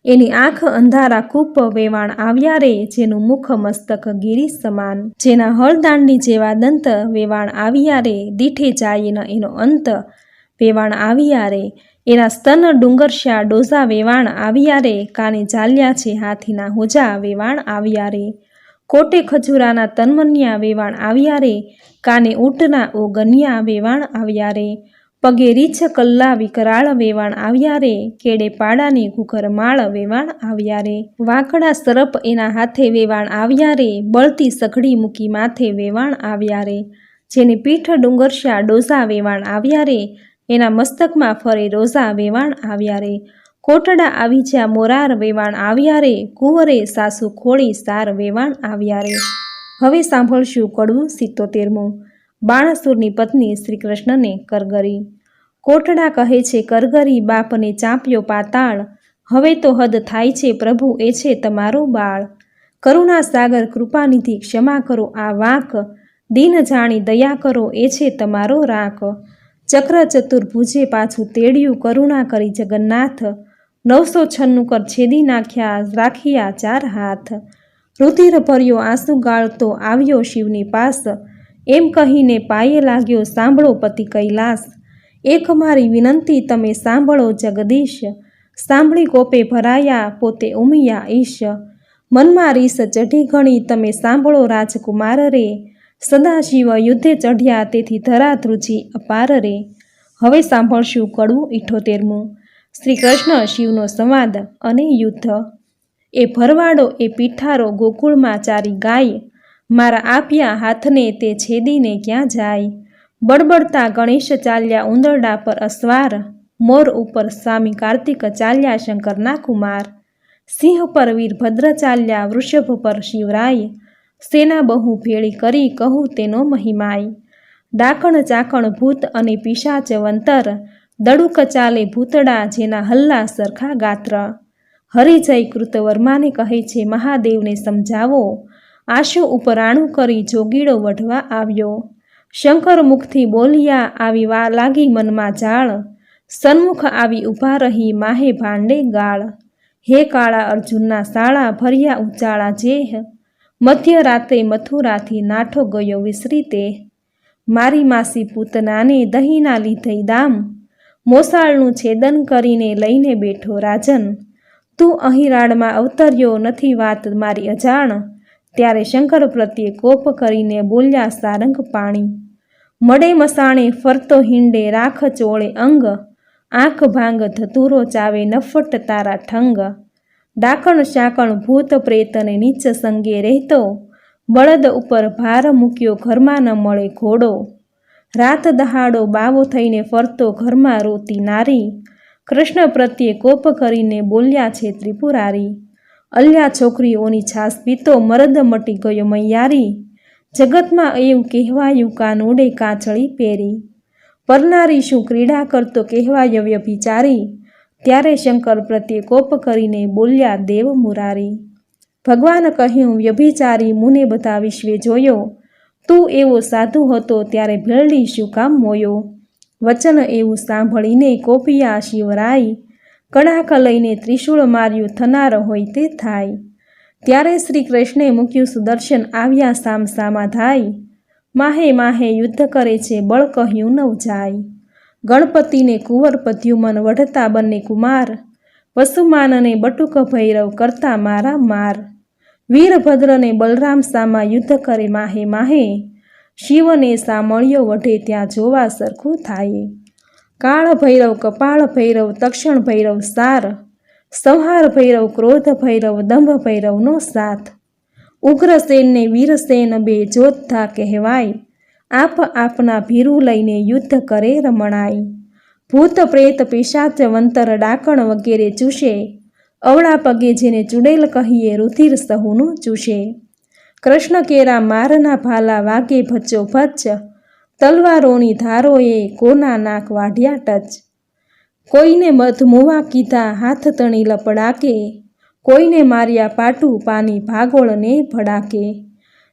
એની આંખ અંધારા કૂપ વેવાણ આવ્યા રે, જેનું મુખ મસ્તક ગીરી સમાન. જેના હળદાંડી જેવા દંત વેવાણ આવ્યા રે, દીઠે જાય ન એનો અંત વેવાણ આવ્યા રે. એના સ્તન ડુંગરશા ડોઝા વેવાણ આવ્યા રે, કાને ચાલ્યા છે હાથીના હોજા વેવાણ આવ્યા રે. કોટે ખજૂરાના તન્મન્યા વેવાણ આવ્યા રે, કાને ઊંટના ઓગન્યા વેવાણ આવ્યા રે. પગે રીછ કલ્લા વિકરાળ વેવાણ આવ્યા રે, કેડે પાડાની કુકરમાળ વેવાણ આવ્યા રે. વાંકડા સરપ એના હાથે વેવાણ આવ્યા રે, બળતી સઘડી મૂકી માથે વેવાણ આવ્યા રે. જેની પીઠ ડુંગરશા ડોઝા વેવાણ આવ્યા રે, એના મસ્તકમાં ફરે રોઝા વેવાણ આવ્યા રે. કોટડા આવી જ્યાં મોરાર વેવાણ આવ્યા રે, કુંવરે સાસુ ખોળી સાર વેવાણ આવ્યા રે. હવે સાંભળશું કડવું 77મું. બાણાસુરની પત્ની શ્રી કૃષ્ણને કરગરી. કોટડા કહે છે કરગરી બાપને ચાંપ્યો પાતાળ, હવે તો હદ થાય છે પ્રભુ એ છે તમારો બાળ. કરુણા સાગર કૃપાનિધિ ક્ષમા કરો આ વાંક, દીન જાણી દયા કરો એ છે તમારો રાખ. ચક્ર ચતુર્ભુજે પાછું તેડ્યું કરુણા કરી જગન્નાથ, 996 કર છેદી નાખ્યા રાખ્યા 4 હાથ. રુધિર ભર્યો આંસુ ગાળતો આવ્યો શિવની પાસ, એમ કહીને પાયે લાગ્યો સાંભળો પતિ કૈલાસ. એક મારી વિનંતી તમે સાંભળો જગદીશ, સાંભળી કોપે ભરાયા પોતે ઉમિયા ઈશ. મનમાં રીસ ચઢી ઘણી તમે સાંભળો રાજકુમાર રે, સદાશિવ યુદ્ધે ચઢ્યા તેથી ધરા ધ્રુજી અપાર રે. હવે સાંભળશું કડવું 78મું. શ્રી કૃષ્ણ શિવનો સંવાદ અને યુદ્ધ. એ ભરવાડો એ પીઠારો ગોકુળમાં ચારી ગાય, મારા આપ્યા હાથને તે છેદીને ક્યાં જાય. બળબડતા ગણેશ ચાલ્યા ઉંદરડા પર અસવાર, મોર ઉપર સ્વામી કાર્તિક ચાલ્યા શંકરના કુમાર. સિંહ પર વીરભદ્ર ચાલ્યા વૃષભ પર શિવરાય, સેના બહુ ભેળી કરી કહું તેનો મહિમાય. ડાકણ ચાકણ ભૂત અને પિશાચ વંતર, દડુક ચાલે ભૂતડા જેના હલ્લા સરખા ગાત્ર. હરિજય કૃતવર્માને કહે છે મહાદેવને સમજાવો, આશુ ઉપરાણું કરી જોગીડો વઢવા આવ્યો. શંકર મુખથી બોલ્યા આવી વા લાગી મનમાં જાળ, સન્મુખ આવી ઊભા રહી માહે ભાંડે ગાળ. હે કાળા અર્જુનના શાળા ભર્યા ઉચાળા જેહ, મધ્યરાતે મથુરાથી નાઠો ગયો વિસરી તે. મારી માસી પૂતનાને દહીંના લીધે દામ, મોસાળનું છેદન કરીને લઈને બેઠો રાજન. તું અહીં રાડમાં અવતર્યો નથી વાત મારી અજાણ, ત્યારે શંકર પ્રત્યે કોપ કરીને બોલ્યા સારંગ પાણી. મળે મસાણે ફરતો હિંડે રાખ ચોળે અંગ, આંખ ભાંગ ધતુરો ચાવે નફટ તારા ઠંગ. ડાકણ શાકણ ભૂત પ્રેતને નીચ સંગે રહેતો, બળદ ઉપર ભાર મૂક્યો ઘરમાં ન મળે ઘોડો. રાત દહાડો બાવો થઈને ફરતો ઘરમાં રોતી નારી, કૃષ્ણ પ્રત્યે કોપ કરીને બોલ્યા છે ત્રિપુરારી. અલ્યા છોકરીઓની છાસ પીતો મરદ મટી ગયો મૈયારી, જગતમાં એવું કહેવાયું કાનુડે કાચળી પહેરી. પરનારી શું ક્રીડા કરતો કહેવાય વ્યભિચારી, ત્યારે શંકર પ્રત્યે કોપ કરીને બોલ્યા દેવ મુરારી. ભગવાન કહ્યું વ્યભિચારી મુને બધા વિશ્વે જોયો, તું એવો સાધુ હતો ત્યારે ભેળડી શું કામ મોયો. વચન એવું સાંભળીને કોપિયા શિવરાય, કડાક લઈને ત્રિશૂળ માર્યું થનાર હોય તે થાય. ત્યારે શ્રી કૃષ્ણે મૂક્યું સુદર્શન આવ્યા સામસામા ધાય, માહે માહે યુદ્ધ કરે છે બળ કહ્યું નવ જાય. ગણપતિને કુંવર પદ્યુમન વઢતા બંને કુમાર, વસુમાનને બટુક ભૈરવ કરતા મારા માર, વીરભદ્રને બલરામ સામા યુદ્ધ કરે માહે માહે, શિવને સામળિયો વઢે ત્યાં જોવા સરખું થાય, કાળ ભૈરવ કપાળ ભૈરવ તક્ષણ ભૈરવ સાર, સંહાર ભૈરવ ક્રોધ ભૈરવ દંભ ભૈરવનો સાથ, ઉગ્રસેનને વીરસેન બે જોધા કહેવાય, આપ આપના ભીરું લઈને યુદ્ધ કરે રમણાય, ભૂત પ્રેત પિશાચ વંતર ડાકણ વગેરે ચૂસે, અવળા પગે જેને ચૂડેલ કહીએ રુધિર સહુનું ચૂસે, કૃષ્ણ કેરા મારના ભાલા વાગે ભચ્ચો ભચ્ચ, તલવારોની ધારોએ કોના નાક વાઢ્યા ટચ, કોઈને મધ મુવા કીધા હાથ તણી લપડાકે, કોઈને માર્યા પાટું પાની ભાગોળને ભડાકે,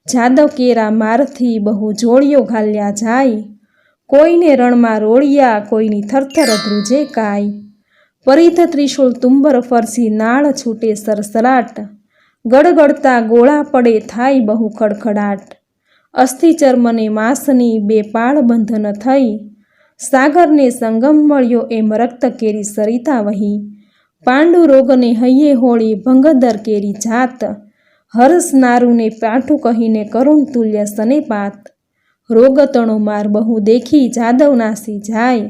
જાદવ કેરા મારથી બહુ જોડિયો ઘાલ્યા જાય, કોઈને રણમાં રોળિયા કોઈની થરથર ધ્રુજે કાય, પરિધ ત્રિશૂળ તુંબર ફરસી નાળ છૂટે સરસરાટ, ગડગડતા ગોળા પડે થાય બહુ ખડખડાટ, અસ્થિ ચર્મને માંસની બે પાળ બંધન થઈ, સાગરને સંગમ મળ્યો એમ રક્ત કેરી સરિતા વહી, પાંડુ રોગને હૈયે હોળી ભંગદર કેરી જાત, હરસ નારુને પાઠું કહીને કરુણ તુલ્ય સનેપાત, રોગતણો માર બહુ દેખી જાદવ નાસી જાય,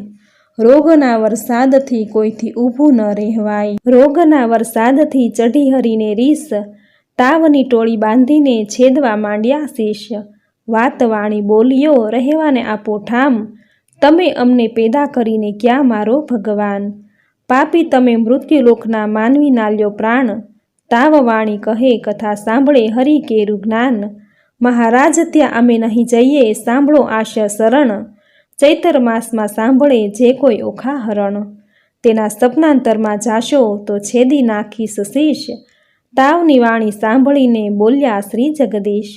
રોગના વરસાદથી કોઈથી ઊભું ન રહેવાય, રોગના વરસાદથી ચઢી હરીને રીસ, તાવની ટોળી બાંધીને છેદવા માંડ્યા શીશ, વાત વાણી બોલીઓ રહેવાને આપો ઠામ, તમે અમને પેદા કરીને ક્યાં મારો ભગવાન, પાપી તમે મૃત્યુલોકના માનવી નાલ્યો પ્રાણ, તાવ વાણી કહે કથા સાંભળે હરિ કેરું જ્ઞાન, મહારાજ ત્યાં અમે નહીં જઈએ સાંભળો આશા શરણ, ચૈતર માસમાં સાંભળે જે કોઈ ઓખા હરણ, તેના સપનાંતરમાં જાશો તો છેદી નાખીશ શીશ, તાવની વાણી સાંભળીને બોલ્યા શ્રી જગદીશ,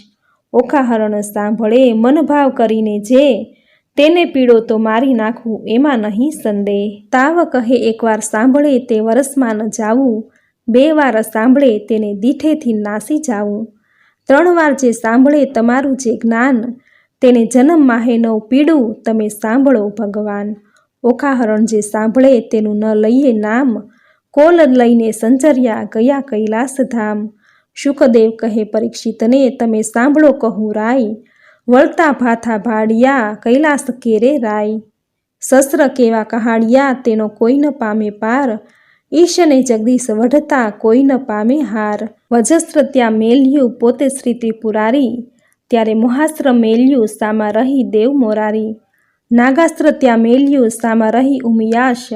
ઓખા હરણ સાંભળે મનભાવ કરીને જે, તેને પીડો તો મારી નાખવું એમાં નહીં સંદેહ, તાવ કહે એકવાર સાંભળે તે વરસમાં ન જાવું, બે વાર સાંભળે તેને દીઠેથી નાસી જાવું, ત્રણ વાર જે સાંભળે તમારું જે જ્ઞાન, તેને જન્મ માહે નવ પીડું તમે સાંભળો ભગવાન, ઓખાહરણ જે સાંભળે તેનું ન લઈએ નામ, કોલ લઈને સંચર્યા ગયા કૈલાસ ધામ, શુકદેવ કહે પરીક્ષિતને તમે સાંભળો કહું રાય, વળતા ભાથા ભાડિયા કૈલાસ કેરે રાય, શસ્ત્ર કેવા કહાડિયા તેનો કોઈ ન પામે પાર, ઈશને જગદીશ વઢતા કોઈ ન પામે હાર, વજસ્ત્ર ત્યાં મેલ્યું પોતે શ્રી ત્રિપુરારી, ત્યારે મોહાસ્ત્ર મેલ્યું સામા રહી દેવ મોરારી, નાગાસ્ત્ર ત્યાં મેલ્યું સામા રહી ઉમિયાશ,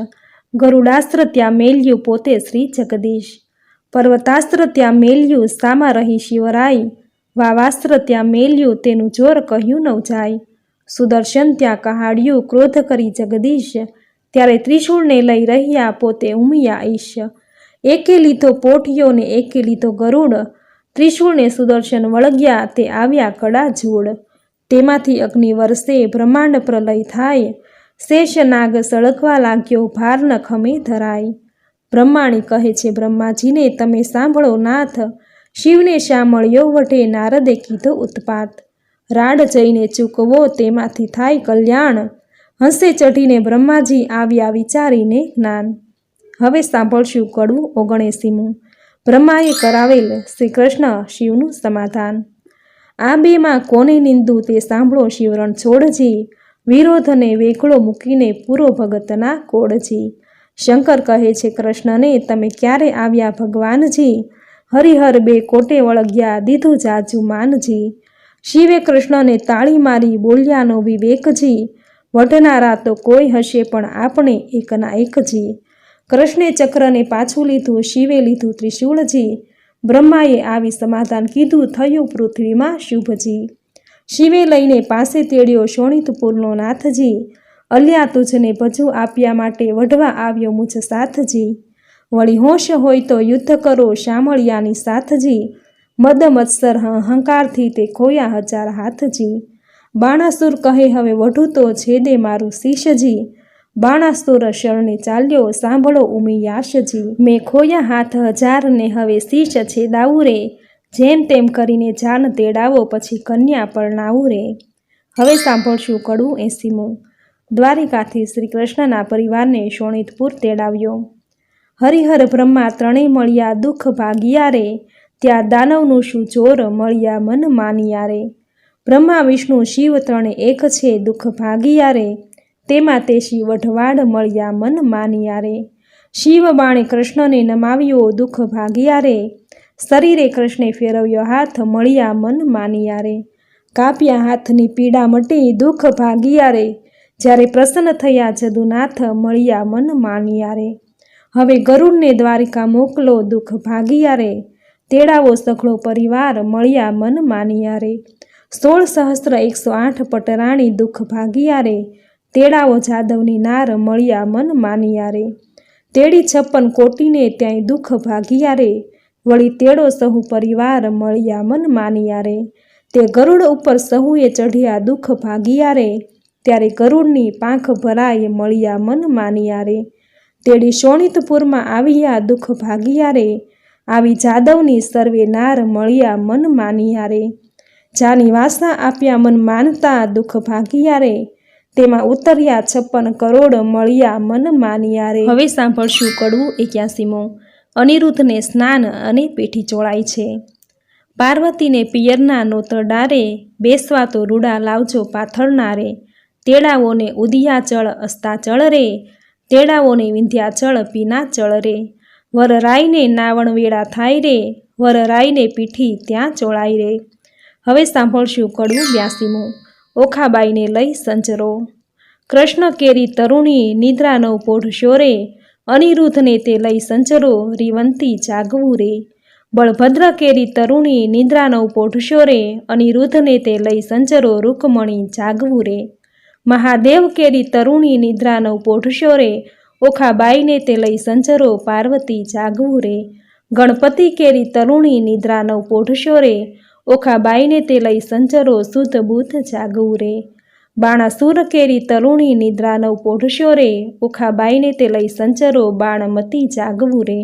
ગરુડાસ્ત્ર ત્યાં મેલ્યું પોતે શ્રી જગદીશ, પર્વતાસ્ત્ર ત્યાં મેલ્યું સામા રહી શિવરાય, વાવાસ્ત્ર ત્યાં મેલ્યું તેનું જોર કહ્યું ન જાય, સુદર્શન ત્યાં કહાડ્યું ક્રોધ કરી જગદીશ, ત્યારે ત્રિશૂળને લઈ રહ્યા પોતે ઉમિયા ઈશ, એકે લીધો પોઠિયો ને એકે લીધો ગરુડ, ત્રિશૂળને સુદર્શન વળગ્યા તે આવ્યા કડા જૂડ, તેમાંથી અગ્નિ વર્ષે બ્રહ્માંડ પ્રલય થાય, શેષ નાગ સળગવા લાગ્યો ભાર ન ખમે ધરાય, બ્રહ્માણી કહે છે બ્રહ્માજીને તમે સાંભળો નાથ, શિવને શા મળ્યો વઢે નારદે કીધો ઉત્પાત, રાડ જઈને ચૂકવો તેમાંથી થાય કલ્યાણ, હંસે ચઢીને બ્રહ્માજી આવ્યા વિચારીને જ્ઞાન, હવે સાંભળશું કડવું 79મું, બ્રહ્માએ કરાવેલ શ્રી કૃષ્ણ શિવનું સમાધાન, આ બેમાં કોને નિંદુ તે સાંભળો શિવરણ છોડજી, વિરોધને વેગળો મૂકીને પૂરો ભગતના કોડજી, શંકર કહે છે કૃષ્ણને તમે ક્યારે આવ્યા ભગવાનજી, હરિહર બે કોટે વળગ્યા દીધું જાજુ માનજી, શિવે કૃષ્ણને તાળી મારી બોલ્યાનો વિવેકજી, વઢનારા તો કોઈ હશે પણ આપણે એકના એકજી, કૃષ્ણે ચક્રને પાછું લીધું શિવે લીધું ત્રિશૂળજી, બ્રહ્માએ આવી સમાધાન કીધું થયું પૃથ્વીમાં શુભજી, શિવે લઈને પાસે તેડ્યો શોણિતપુરનો નાથજી, અલ્યા તુજને ભજુ આપ્યા માટે વઢવા આવ્યો મુજ સાથજી, વળી હોશ હોય તો યુદ્ધ કરો શામળિયાની સાથજી, મદ મત્સર અહંકારથી તે ખોયા હજાર હાથજી, બાણાસુર કહે હવે વઢું તો છેદે મારું શીશજી, બાણાસુર શરણે ચાલ્યો સાંભળો ઉમિયાશજી, મેં ખોયા હાથ હજાર ને હવે શીશ છેદાવું રે, જેમ તેમ કરીને જાન તેડાવો પછી કન્યા પરણાવું રે, હવે સાંભળશું કડવું 80મું, દ્વારિકાથી શ્રી કૃષ્ણના પરિવારને શોણિતપુર તેડાવ્યો. હરિહર બ્રહ્મા ત્રણેય મળ્યા દુઃખ ભાગિયા રે, ત્યાં દાનવનું શું જોર મળ્યા મન માનિયા રે. બ્રહ્મા વિષ્ણુ શિવ ત્રણે એક છે દુઃખ ભાગિયા રે, તેમાં તે શિવ વઢવાડ મળ્યા મન માનિયા રે. શિવ બાણે કૃષ્ણને નમાવ્યો દુઃખ ભાગિયા રે, શરીરે કૃષ્ણે ફેરવ્યો હાથ મળ્યા મન માનિયા રે. કાપ્યા હાથની પીડા મટી દુઃખ ભાગિયા રે, જ્યારે પ્રસન્ન થયા જદુનાથ મળ્યા મન માનિયા રે. હવે ગરુડને દ્વારિકા મોકલો દુઃખ ભાગિયા રે, તેડાવો સઘળો પરિવાર મળ્યા મન માનિયા રે. 16,108 પટરાણી દુઃખ ભાગિયા રે, તેડાવો જાદવની નાર મળ્યા મન માનિયા રે. તેડી 56 કોટીને ત્યાંય દુઃખ ભાગિયા રે, વળી તેડો સહુ પરિવાર મળ્યા મન માનિયા રે. તે ગરુડ ઉપર સહુએ ચઢ્યા દુઃખ ભાગિયા રે, ત્યારે ગરુડની પાંખ ભરાય મળ્યા મન માનિયા રે. તેડી શોણિતપુરમાં આવ્યા દુઃખ ભાગિયા રે, આવી જાદવની સર્વે નાર મળ્યા મન માનિયા રે. જાની વાસા આપ્યા મન માનતા દુઃખ ભાગિયા રે, તેમાં ઉતર્યા 56 કરોડ મળ્યા મન માનિયા રે. હવે સાંભળશું કડવું 81મો. અનિરુદ્ધને સ્નાન અને પેઠી ચોળાય છે. પાર્વતીને પિયરના નોતર ડારે, બેસવા તો રૂડા લાવજો પાથરના રે. તેડાવોને ઉદિયાચળ અસ્તાચળ રે, તેડાવોને વિંધ્યાચળ પીનાચળ રે. વરરાયને નાવણ વેળા થાય રે, વરરાયને પીઠી ત્યાં ચોળાય રે. હવે સાંભળશું કડવું 82મો. ઓખાબાઈને લઈ સંચરો. કૃષ્ણ કેરી તરુણી નિદ્રા નવ પોઢશો રે, અનિરુદ્ધને તે લઈ સંચરો રીવંતી જાગવું રે. બળભદ્ર કેરી તરુણી નિદ્રા નવ પોઢશો રે, અનિરુદ્ધને તે લઈ સંચરો રૂકમણી જાગવું રે. મહાદેવ કેરી તરુણી નિદ્રા નવ પોઢશો રે, ઓખાબાઈને તે લઈ સંચરો પાર્વતી જાગવું રે. ગણપતિ કેરી તરુણી નિદ્રા નવ પોઢશો રે, ઓખાબાઈને તે લઈ સંચરો શુદ્ધ બુદ્ધ જાગવું રે. બાણાસુર કેરી તરુણી નિદ્રા નવ પોઢશો રે, ઓખાબાઈને તે લઈ સંચરો બાણમતી જાગવું રે.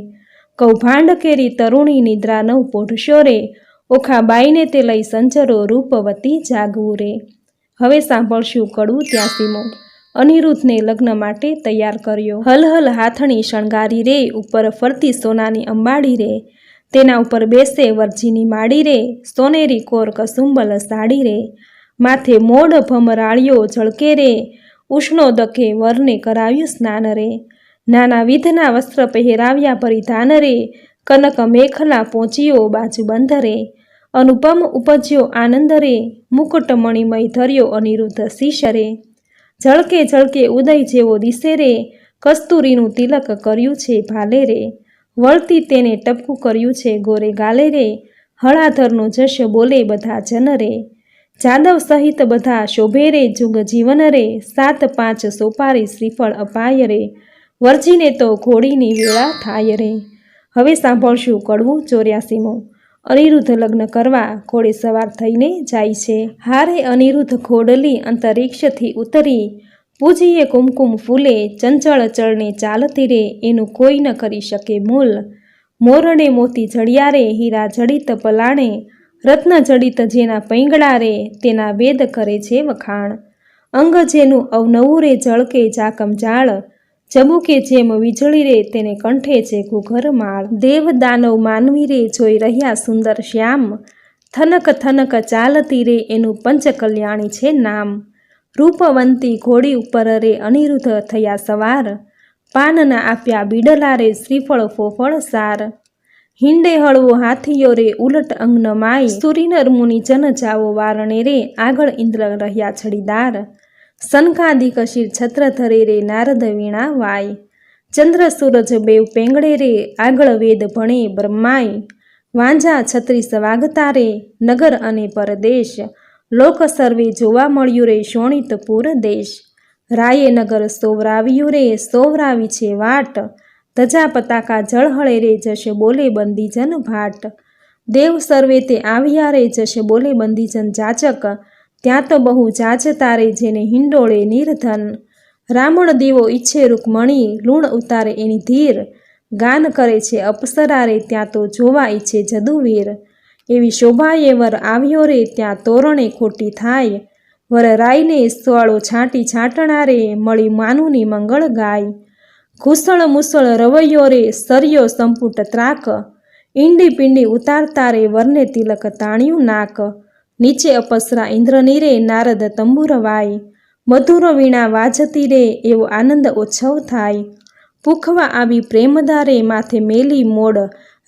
કૌભાંડ કેરી તરુણી નિદ્રા નવ પોઢશો રે, ઓખાબાઈને તે લઈ સંચરો રૂપવતી જાગવું રે. હવે સાંભળશું કડવું 83મો. અનિરુદ્ધને લગ્ન માટે તૈયાર કર્યો. હલહલ હાથણી શણગારી રે, ઉપર ફરતી સોનાની અંબાડી રે, તેના ઉપર બેસે વરજીની માડી રે, સોનેરી કોર કસુંબલ સાડી રે. માથે મોડ ભમરાળિયો ઝળકે રે, ઉષ્ણો દકે વરને કરાવ્યું સ્નાન રે. નાના વિધના વસ્ત્ર પહેરાવ્યા પરિધાન રે, કનક મેખલા પહોંચ્યો બાજુબંધ રે. અનુપમ ઉપજ્યો આનંદ રે, મુકુટ મણિમય ધર્યો અનિરુદ્ધ શીશ રે. ઝળકે ઝળકે ઉદય જેવો દિશે રે, કસ્તુરીનું તિલક કર્યું છે ભાલે રે. વળતી તેને ટપકું કર્યું છે ગોરે ગાલે રે, હળાધરનું જશ બોલે બધા જન રે. જાદવ સહિત બધા શોભે રે જુગ જીવન રે, 7-5 સોપારી શ્રીફળ અપાય રે, વરજીને તો ઘોડીની વેળા થાય રે. હવે સાંભળશું કડવું 84મો. અનિરુદ્ધ લગ્ન કરવા ઘોડે સવાર થઈને જાય છે. હારે અનિરુદ્ધ ઘોડલી અંતરિક્ષથી ઉતરી, પૂજીએ કુમકુમ ફૂલે ચંચળ ચળને ચાલતી રે, એનું કોઈ ન કરી શકે મૂલ. મોરણે મોતી જડિયા રે, હીરા જડિત પલાણે, રત્ન જડિત જેના પૈંગડા રે, તેના વેદ કરે છે વખાણ. અંગ જેનું અવનવું રે ઝળકે જાકમ જાળ, ચબુકે જેમ વીજળી રે, તેને કંઠે છે ઘુઘર માળ. દેવ દાનવ માનવી રે જોઈ રહ્યા સુંદર શ્યામ, થનક થનક ચાલતી રે, એનું પંચકલ્યાણી છે નામ. રૂપવંતી ઘોડી ઉપર રે અનિરુદ્ધ થયા સવાર, પાનના આપ્યા બીડલા રે શ્રીફળ ફોફળ સાર. હિંડે હળવો હાથીયો રે ઉલટ અંગન માય, સુરીનર મુનિ જન જાવો વારણે રે, આગળ ઇન્દ્ર રહ્યા છડીદાર. સનકાદિક શિર છત્ર ધરે રે નારદ વીણા વાય, ચંદ્ર સૂરજ બેવ પેંગડે રે, આગળ વેદ ભણે બ્રહ્માય. વાંજા છત્રીસ વાગતા રે નગર અને પરદેશ, લોક સર્વે જોવા મળ્યું રે શોણિતપુર દેશ. રાયે નગર સોવરાવ્યું રે સોવરાવી છે વાટ, ધજા પતાકા જળહળે રે જશ બોલે બંદીજન ભાટ. દેવ સર્વે તે આવ્યા રે જશ બોલે બંદીજન જાચક, ત્યાં તો બહુ જાચતા રે જેને હિંડોળે નિર્ધન. રામણ દીવો ઈચ્છે રૂકમણી, લૂણ ઉતારે એની ધીર, ગાન કરે છે અપ્સરા રે ત્યાં તો જોવા ઈચ્છે જદુવીર. એવી શોભાએ વર આવ્યો રે ત્યાં તોરણે ખોટી થાય, વરરાઈને સ્વાળો છાંટી છાંટણારે, મળી માનુની મંગળ ગાય. ઘૂસળ મુસળ રવૈયો રે, સરિયો સંપુટ ત્રાક, ઈંડી પિંડી ઉતારતા રે, વરને તિલક તાણ્યું નાક. નીચે અપસરા ઇન્દ્રની રે, નારદ તંબુર વાય, મધુર વીણા વાજતી રે, એવો આનંદ ઉત્સવ થાય. પૂખવા આવી પ્રેમદારે, માથે મેલી મોડ,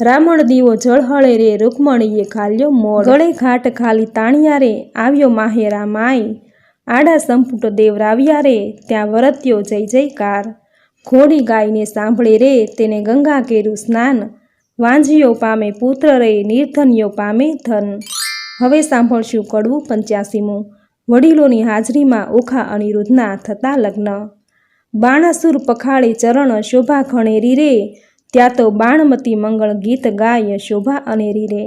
રામણ દીવો જળહળે રે, રૂકમણીએ ઘાલ્યો મોડ. ગળે ઘાટ ખાલી તાણિયા રે, આવ્યો માહેરા માય, આડા સંપુટ દેવરાવ્યા રે, ત્યાં વરત્યો જય જયકાર. ઘોડી ગાયને સાંભળે રે, તેને ગંગા કેરું સ્નાન, વાંઝિયો પામે પુત્ર રે, નિર્ધન્યો પામે ધન. હવે સાંભળશું કડવું 85મું. વડીલોની હાજરીમાં ઓખા અનિરુદ્ધના થતા લગ્ન. બાણાસુર પખાળે ચરણ, શોભા ખણેરી રે, ત્યાં તો બાણમતી મંગળ ગીત ગાય, શોભા અનેરી રે.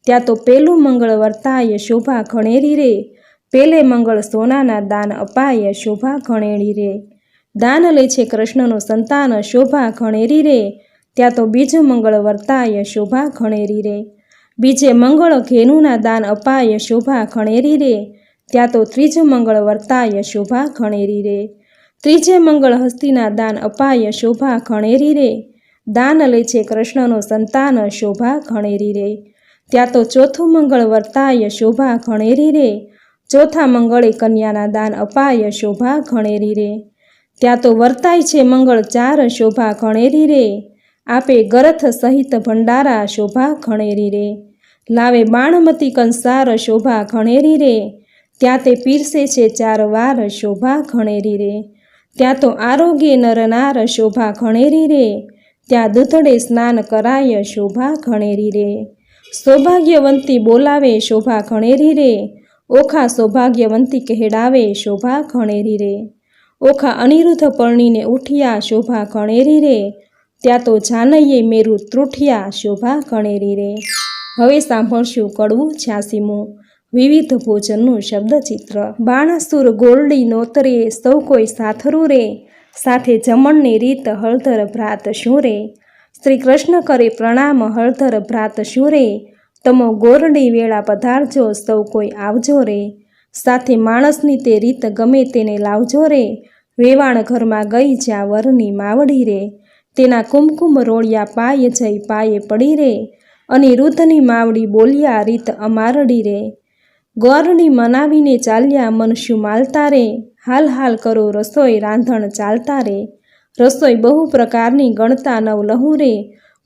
ત્યાં તો પેલું મંગળ વર્તાય, શોભા ખણેરી રે, પેલે મંગળ સોનાના દાન અપાય, શોભા ખણેરી રે. દાન લે છે કૃષ્ણનો સંતાન, શોભા ખણેરી રે, ત્યાં તો બીજું મંગળ વર્તાય, શોભા ખણેરી રે. બીજે મંગળ ઘેનુના દાન અપાય, શોભા ખણેરી રે, ત્યાં તો ત્રીજું મંગળ વર્તાય, શોભા ખણેરી રે. ત્રીજે મંગળ હસ્તીના દાન અપાય, શોભા ખણેરી રે, દાન લે છે કૃષ્ણનો સંતાન, શોભા ખણેરી રે. ત્યાં તો ચોથું મંગળ વર્તાય, શોભા ખણેરી રે, ચોથા મંગળે કન્યાના દાન અપાય, શોભા ખણેરી રે. ત્યાં તો વર્તાય છે મંગળ 4, શોભા ખણેરી રે, આપે ગરથ સહિત ભંડારા, શોભા ખણેરી રે. લાવે બાણમતી કંસાર, શોભા ખણેરી રે, ત્યાં તે પીરસે છે 4 વાર, શોભા ખણેરી રે. ત્યાં તો આરોગ્ય નરનાર, શોભા ખણેરી રે, ત્યાં દૂધડે સ્નાન કરાય, શોભા ખણેરી રે. સૌભાગ્યવંતી બોલાવે, શોભા ખણેરી રે, ઓખા સૌભાગ્યવંતી કહેડાવે, શોભા ખણેરી રે. ઓખા અનિરુદ્ધ પરણીને ઉઠ્યા, શોભા ખણેરી રે, ત્યાં તો જાનૈયે મેરુ ત્રુઠિયા, શોભા ખણેરી રે. હવે સાંભળશું કડવું 86મું. વિવિધ ભોજનનું શબ્દચિત્ર. બાણાસુર ગોરડી નોતરે, સૌ કોઈ સાથરું રે, સાથે જમણની રીત, હળધર ભ્રાત શું રે. શ્રી કૃષ્ણ કરે પ્રણામ, હળધર ભ્રાત શું રે, તમો ગોરડી વેળા પધારજો, સૌ કોઈ આવજો રે. સાથે માણસની તે રીત, ગમે તેને લાવજો રે, વેવાણ ઘરમાં ગઈ જ્યાં વરની માવડી રે, તેના કુમકુમ રોળિયા પાય જઈ પાયે પડી રે, અનિરુદ્ધની માવડી બોલ્યા રીત અમારડી રે. ગોરડી મનાવીને ચાલ્યા, મન શું માલતા રે, હાલ હાલ કરો રસોઈ, રાંધણ ચાલતા રે. રસોઈ બહુ પ્રકારની ગણતા, નવ લહુ રે,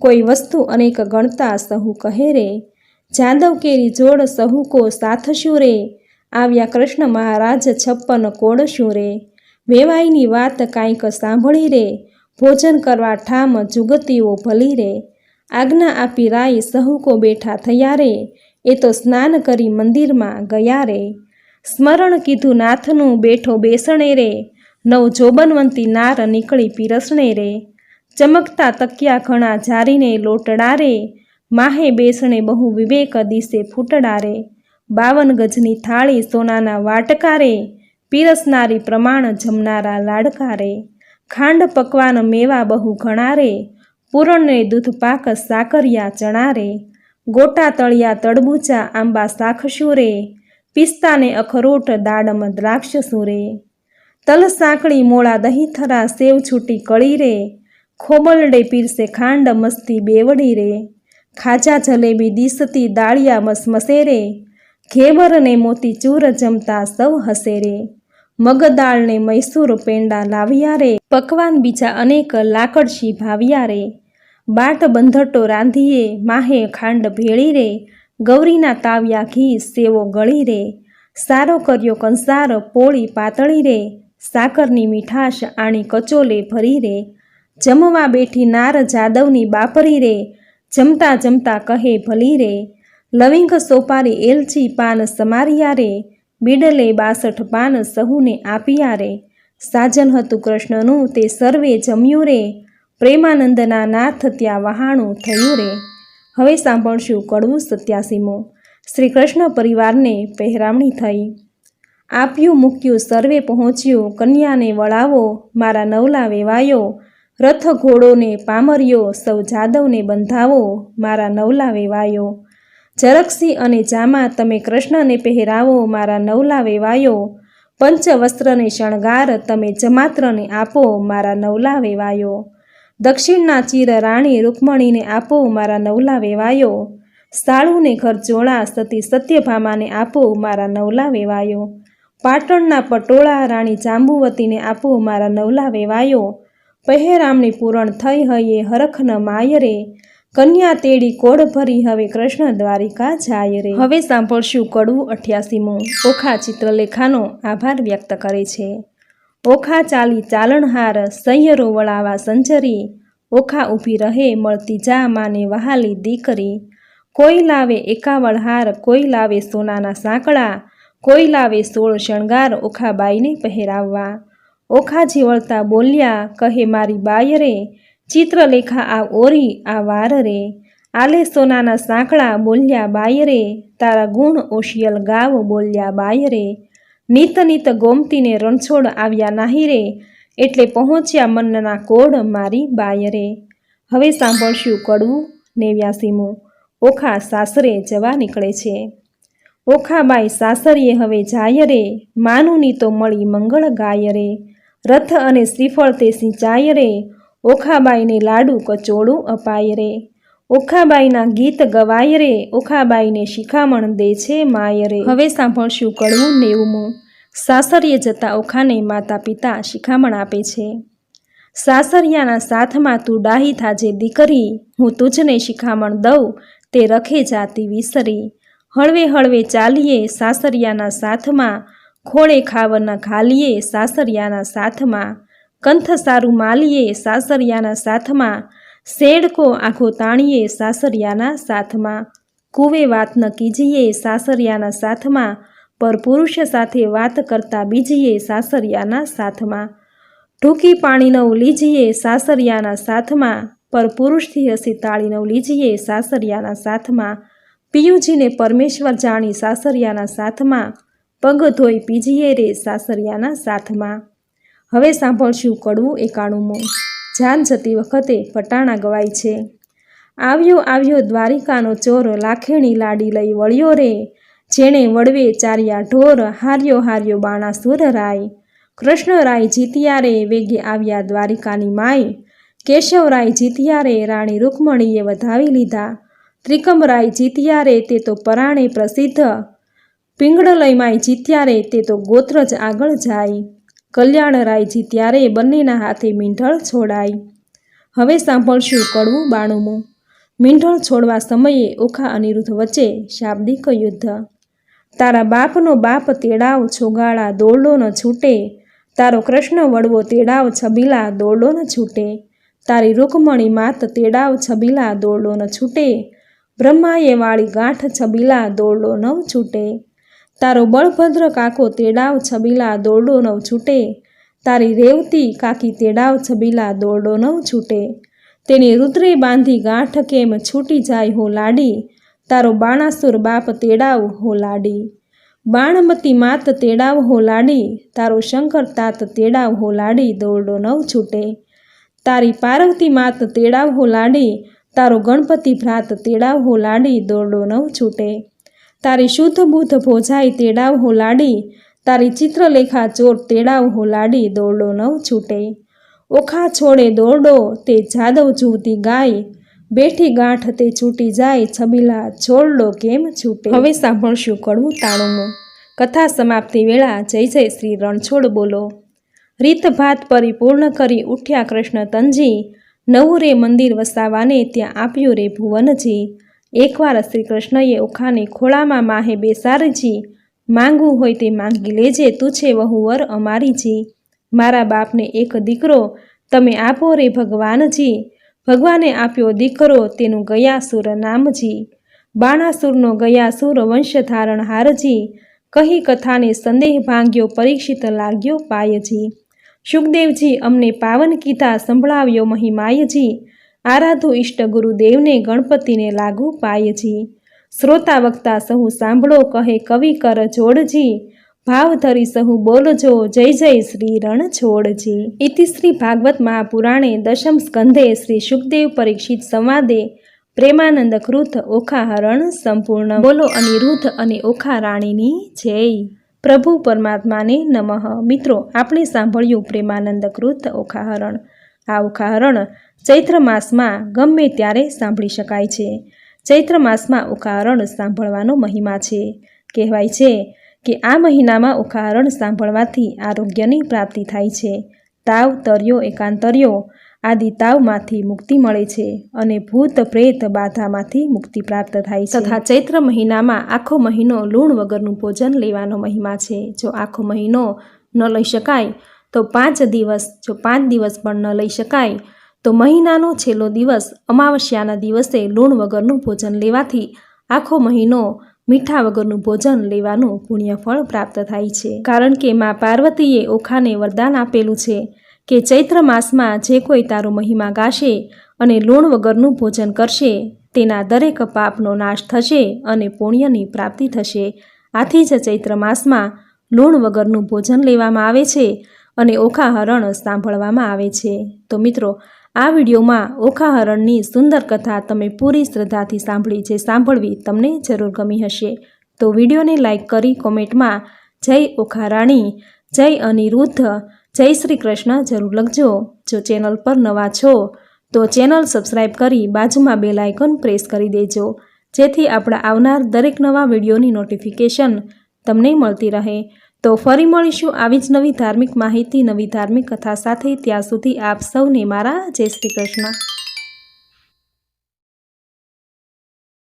કોઈ વસ્તુ અનેક ગણતા, સહુ કહે રે. જાદવ કેરી જોડ સહુ કો સાથ શું રે, આવ્યા કૃષ્ણ મહારાજ 56 કોડ શું રે. વેવાઈની વાત કાંઈક સાંભળી રે, ભોજન કરવા ઠામ જુગતીઓ ભલી રે. આજ્ઞા આપી રાય, સહુ કો બેઠા થયા રે, એ તો સ્નાન કરી મંદિરમાં ગયા રે. સ્મરણ કીધું નાથનું, બેઠો બેસણે રે, નવ જોબનવંતી નાર નીકળી પીરસણે રે. ચમકતા તકિયા ઘણા જારીને લોટડા રે, માહે બેસણે બહુ વિવેક દિશે ફૂટડા રે. 52 ગજની થાળી સોનાના વાટકા રે, પીરસનારી પ્રમાણ જમનારા લાડકા રે. ખાંડ પકવાન મેવા બહુ ઘણા રે, પૂરણને દૂધ પાક સાકરિયા ચણા રે. ગોટા તળિયા તડબૂચા આંબા સાખશું રે, પિસ્તાને અખરોટ દાડમ દ્રાક્ષસું રે. તલ સાંકળી મોળા દહીં થરા, સેવ છૂટી કળી રે, ખોબલડે પીરસે ખાંડ મસ્તી બેવડી રે. ખાજા જલેબી દીસતી દાળિયા મસમસે રે, ઘેવર ને મોતી ચૂર જમતા સૌ હસે રે. મગદાળ ને મૈસૂર પેંડા લાવ્યા રે, પકવાન બીજા અનેક લાકડશી ભાવ્યા રે. બાટ બંધટો રાંધીએ, માહે ખાંડ ભેળી રે, ગૌરીના તાવ્યા ઘી સેવો ગળી રે. સારો કર્યો કંસાર પોળી પાતળી રે, સાકરની મીઠાશ આણી કચોલે ભરી રે. જમવા બેઠી નાર જાદવની બાપરી રે, જમતા જમતા કહે ભલી રે. લવિંગ સોપારી એલચી પાન સમારિયા રે, બીડલે 62 પાન સહુને આપ્યા રે. સાજન હતું કૃષ્ણનું તે સર્વે જમ્યું રે, પ્રેમાનંદના નાથ ત્યાં વહાણું થયું રે. હવે સાંભળશું કડવું 87મું. શ્રી કૃષ્ણ પરિવારને પહેરામણી થઈ. આપ્યું મૂક્યું સર્વે પહોંચ્યું, કન્યાને વળાવો મારા નવલા વેવાયો. રથ ઘોડોને પામર્યો, સૌ જાદવને બંધાવો મારા નવલા વેવાયો. જરક્ષી અને જામા તમે કૃષ્ણને પહેરાવો મારા નવલા વેવાયો. પંચવસ્ત્રને શણગાર તમે જમાત્રને આપો મારા નવલા વેવાયો. દક્ષિણના ચીર રાણી રૂકમણીને આપો મારા નવલા વેવાયો. સાળુને ઘર ચોળા સતી સત્યભામાને આપો મારા નવલા વેવાયો. પાટણના પટોળા રાણી જાંબુવતીને આપો મારા નવલા વેવાયો. પહેરામણી પૂરણ થઈ હૈયે હરખ ન માય રે. કન્યા તેડી કોડ ભરી હવે કૃષ્ણ દ્વારિકા જાય રે. હવે સાંભળશું કડવું 88મું. ઓખા ચિત્રલેખાનો આભાર વ્યક્ત કરે છે. ઓખા ચાલી ચાલણહાર સૈયરો વળાવા સંજરી. ઓખા ઊભી રહે મળતી જા માને વહાલી દીકરી. કોઈ લાવે એકાવળ હાર, કોઈ લાવે સોનાના સાંકળા, કોઈ લાવે 16 શણગાર ઓખાબાઈને પહેરાવવા. ઓખાજી વળતા બોલ્યા કહે મારી બાય રે. ચિત્રલેખા આ ઓરી આ વાર રે. આલે સોનાના સાંકળા બોલ્યા બાય રે. તારા ગુણ ઓશિયલ ગાવ બોલ્યા બાય રે. નીત નીત ગોમતીને રણછોડ આવ્યા નાહી રે. એટલે પહોંચ્યા મનના કોડ મારી બાય રે. હવે સાંભળશું કડવું 89મું. ઓખા સાસરે જવા નીકળે છે. ઓખાબાઈ સાસરીએ હવે જાય રે. માનુની તો મળી મંગળ ગાય રે. રથ અને શ્રીફળ તે સિંચાય રે. ઓખાબાઈને લાડુ કચોળું અપાય રે. ઓખાબાઈના ગીત ગવાય રે. ઓખાબાઈને શિખામણ દે છે માય રે. હવે સાંભળશું કડવું 90મું. સાસરીએ જતા ઓખાને માતા પિતા શિખામણ આપે છે. સાસરિયાના સાથમાં તું ડાહી થાજે દીકરી. હું તુજને શિખામણ દઉં તે રખે જાતી વિસરી. હળવે હળવે ચાલીએ સાસરિયાના સાથમાં. ખોળે ખાવ ન ખાલીએ સાસરિયાના સાથમાં. કંથ સારું માલીએ સાસરિયાના સાથમાં. શેડકો આખો તાણીએ સાસરિયાના સાથમાં. કુવે વાત ન કીજીએ સાસરિયાના સાથમાં. પર પુરુષ સાથે વાત કરતા બીજીએ સાસરિયાના સાથમાં. ઢૂકી પાણી નવ લીજીએ સાસરિયાના સાથમાં. પર પુરુષથી હસી તાળી નવ લીજીએ સાસરિયાના સાથમાં. પિયુજીને પરમેશ્વર જાણી સાસરિયાના સાથમાં. પગ ધોઈ પીજીએ રે સાસરિયાના સાથમાં. હવે સાંભળશું કડવું 91મું. જાન જતી વખતે પટાણા ગવાય છે. આવ્યો આવ્યો દ્વારિકાનો ચોર, લાખેણી લાડી લઈ વળ્યો રે. જેણે વડવે ચાર્યા ઢોર, હાર્યો હાર્યો બાણાસુર રાય. કૃષ્ણરાય જીત્યા રે વેગે આવ્યા દ્વારિકાની માય. કેશવરાય જીત્યા રે રાણી રૂકમણીએ વધાવી લીધા. ત્રિકમરાય જીત્યા રે તે તો પરાણે પ્રસિદ્ધ. પિંગળલયમાય જીત્યા રે તે તો ગોત્ર જ આગળ જાય. કલ્યાણરાય જીત્યા રે બંનેના હાથે મીંઢળ છોડાય. હવે સાંભળશું કડવું 92મું. મીંઢળ છોડવા સમયે ઓખા અનિરુદ્ધ વચ્ચે શાબ્દિક યુદ્ધ. તારા બાપનો બાપ તેડાવ છોગાળા દોરડો ન છૂટે. તારો કૃષ્ણ વડવો તેડાવ છબીલા દોરડો ન છૂટે. તારી રૂકમણી માત તેડાવ છબીલા દોરડો ન છૂટે. બ્રહ્માએ વાળી ગાંઠ છબીલા દોરડો ન છૂટે. તારો બળભદ્ર કાકો તેડાવ છબીલા દોરડો ન છૂટે. તારી રેવતી કાકી તેડાવ છબીલા દોરડો ન છૂટે. તેની રુદ્રે બાંધી ગાંઠ કેમ છૂટી જાય હો લાડી. તારો બાણાસુર બાપ તેડાવ હો લાડી. બાણમતી માત તેડાવ હો લાડી. તારો શંકર તાત તેડાવ હો લાડી દોરડો ન છૂટે. તારી પાર્વતી માત તેડાવ હો લાડી. તારો ગણપતિ ભ્રાત તેડાવ હો લાડી દોરડો ન છૂટે. તારી શુદ્ધ બુદ્ધ ભોજાઈ તેડાવ હો લાડી. તારી ચિત્રલેખા ચોર તેડાવ હો લાડી દોરડો ન છૂટે. ઓખા છોડે દોરડો તે જાદવ જુવતી ગાય. બેઠી ગાંઠ તે છૂટી જાય છબીલા છોડડો કેમ છૂટે. હવે સાંભળશું કડવું 93મું. કથા સમાપ્તિ વેળા જય જય શ્રી રણછોડ બોલો. રીત ભાત પરિપૂર્ણ કરી ઉઠ્યા કૃષ્ણ તનજી. નવું રે મંદિર વસાવાને ત્યાં આપ્યું રે ભુવનજી. એકવાર શ્રી કૃષ્ણએ ઓખાને ખોળામાં માહે બેસારજી. માંગવું હોય તે માંગી લેજે તું છે વહુવર અમારીજી. મારા બાપને એક દીકરો તમે આપો રે ભગવાનજી. ભગવાને આપ્યો દીકરો તેનું ગયાસુર નામજી. બાણાસુરનો ગયાસુર વંશધારણ હારજી. કહી કથાને સંદેહ ભાંગ્યો પરીક્ષિત લાગ્યો પાયજી. સુખદેવજી અમને પાવન કીધા સંભળાવ્યો મહિમાયજી. આરાધુ ઇષ્ટ ગુરુદેવને ગણપતિને લાગુ પાયજી. શ્રોતા વક્તા સહુ સાંભળો કહે કવિ કર જોડજી. ભાવ ધરી સહુ બોલજો જય જય શ્રી રણછોડજી. ઇતિ શ્રી ભાગવત મહાપુરાણે દશમ સ્કંધે શ્રી સુખદેવ પરીક્ષિત સંવાદે પ્રેમાનંદ કૃત ઓખા હરણ સંપૂર્ણ. બોલો અનિરુદ્ધ અને ઓખા રાણીની જય. પ્રભુ પરમાત્માને નમઃ. મિત્રો, આપણે સાંભળ્યું પ્રેમાનંદકૃત ઓખાહરણ. આ ઓખાહરણ ચૈત્ર માસમાં ગમે ત્યારે સાંભળી શકાય છે. ચૈત્ર માસમાં ઓખાહરણ સાંભળવાનો મહિમા છે. કહેવાય છે કે આ મહિનામાં ઓખાહરણ સાંભળવાથી આરોગ્યની પ્રાપ્તિ થાય છે. તાવ, તર્યો, એકાંતર્યો આદિ તાવમાંથી મુક્તિ મળે છે અને ભૂત પ્રેત બાધામાંથી મુક્તિ પ્રાપ્ત થાય છે. તથા ચૈત્ર મહિનામાં આખો મહિનો લૂણ વગરનું ભોજન લેવાનો મહિમા છે. જો આખો મહિનો ન લઈ શકાય તો 5 દિવસ, જો 5 દિવસ પણ ન લઈ શકાય તો મહિનાનો છેલ્લો દિવસ અમાવસ્યાના દિવસે લૂણ વગરનું ભોજન લેવાથી આખો મહિનો મીઠા વગરનું ભોજન લેવાનું પુણ્યફળ પ્રાપ્ત થાય છે. કારણ કે મા પાર્વતીએ ઓખાને વરદાન આપેલું છે કે ચૈત્ર માસમાં જે કોઈ તારો મહિમા ગાશે અને લૂણ વગરનું ભોજન કરશે તેના દરેક પાપનો નાશ થશે અને પુણ્યની પ્રાપ્તિ થશે. આથી જ ચૈત્ર માસમાં લૂણ વગરનું ભોજન લેવામાં આવે છે અને ઓખાહરણ સાંભળવામાં આવે છે. તો મિત્રો, આ વિડીયોમાં ઓખાહરણની સુંદર કથા તમે પૂરી શ્રદ્ધાથી સાંભળી. જે સાંભળવી તમને જરૂર ગમી હશે તો વિડીયોને લાઈક કરી કોમેન્ટમાં જય ઓખારાણી, જય અનિરુદ્ધ, જય શ્રી કૃષ્ણ જરૂર લખજો. જો ચેનલ પર નવા છો તો ચેનલ સબસ્ક્રાઈબ કરી બાજુમાં બેલ આઇકોન પ્રેસ કરી દેજો, જેથી આપણા આવનાર દરેક નવા વિડીયોની નોટિફિકેશન તમને મળતી રહે. તો ફરી મળીશું આવી જ નવી ધાર્મિક માહિતી, નવી ધાર્મિક કથા સાથે. ત્યાં સુધી આપ સૌને મારા જય શ્રી કૃષ્ણ.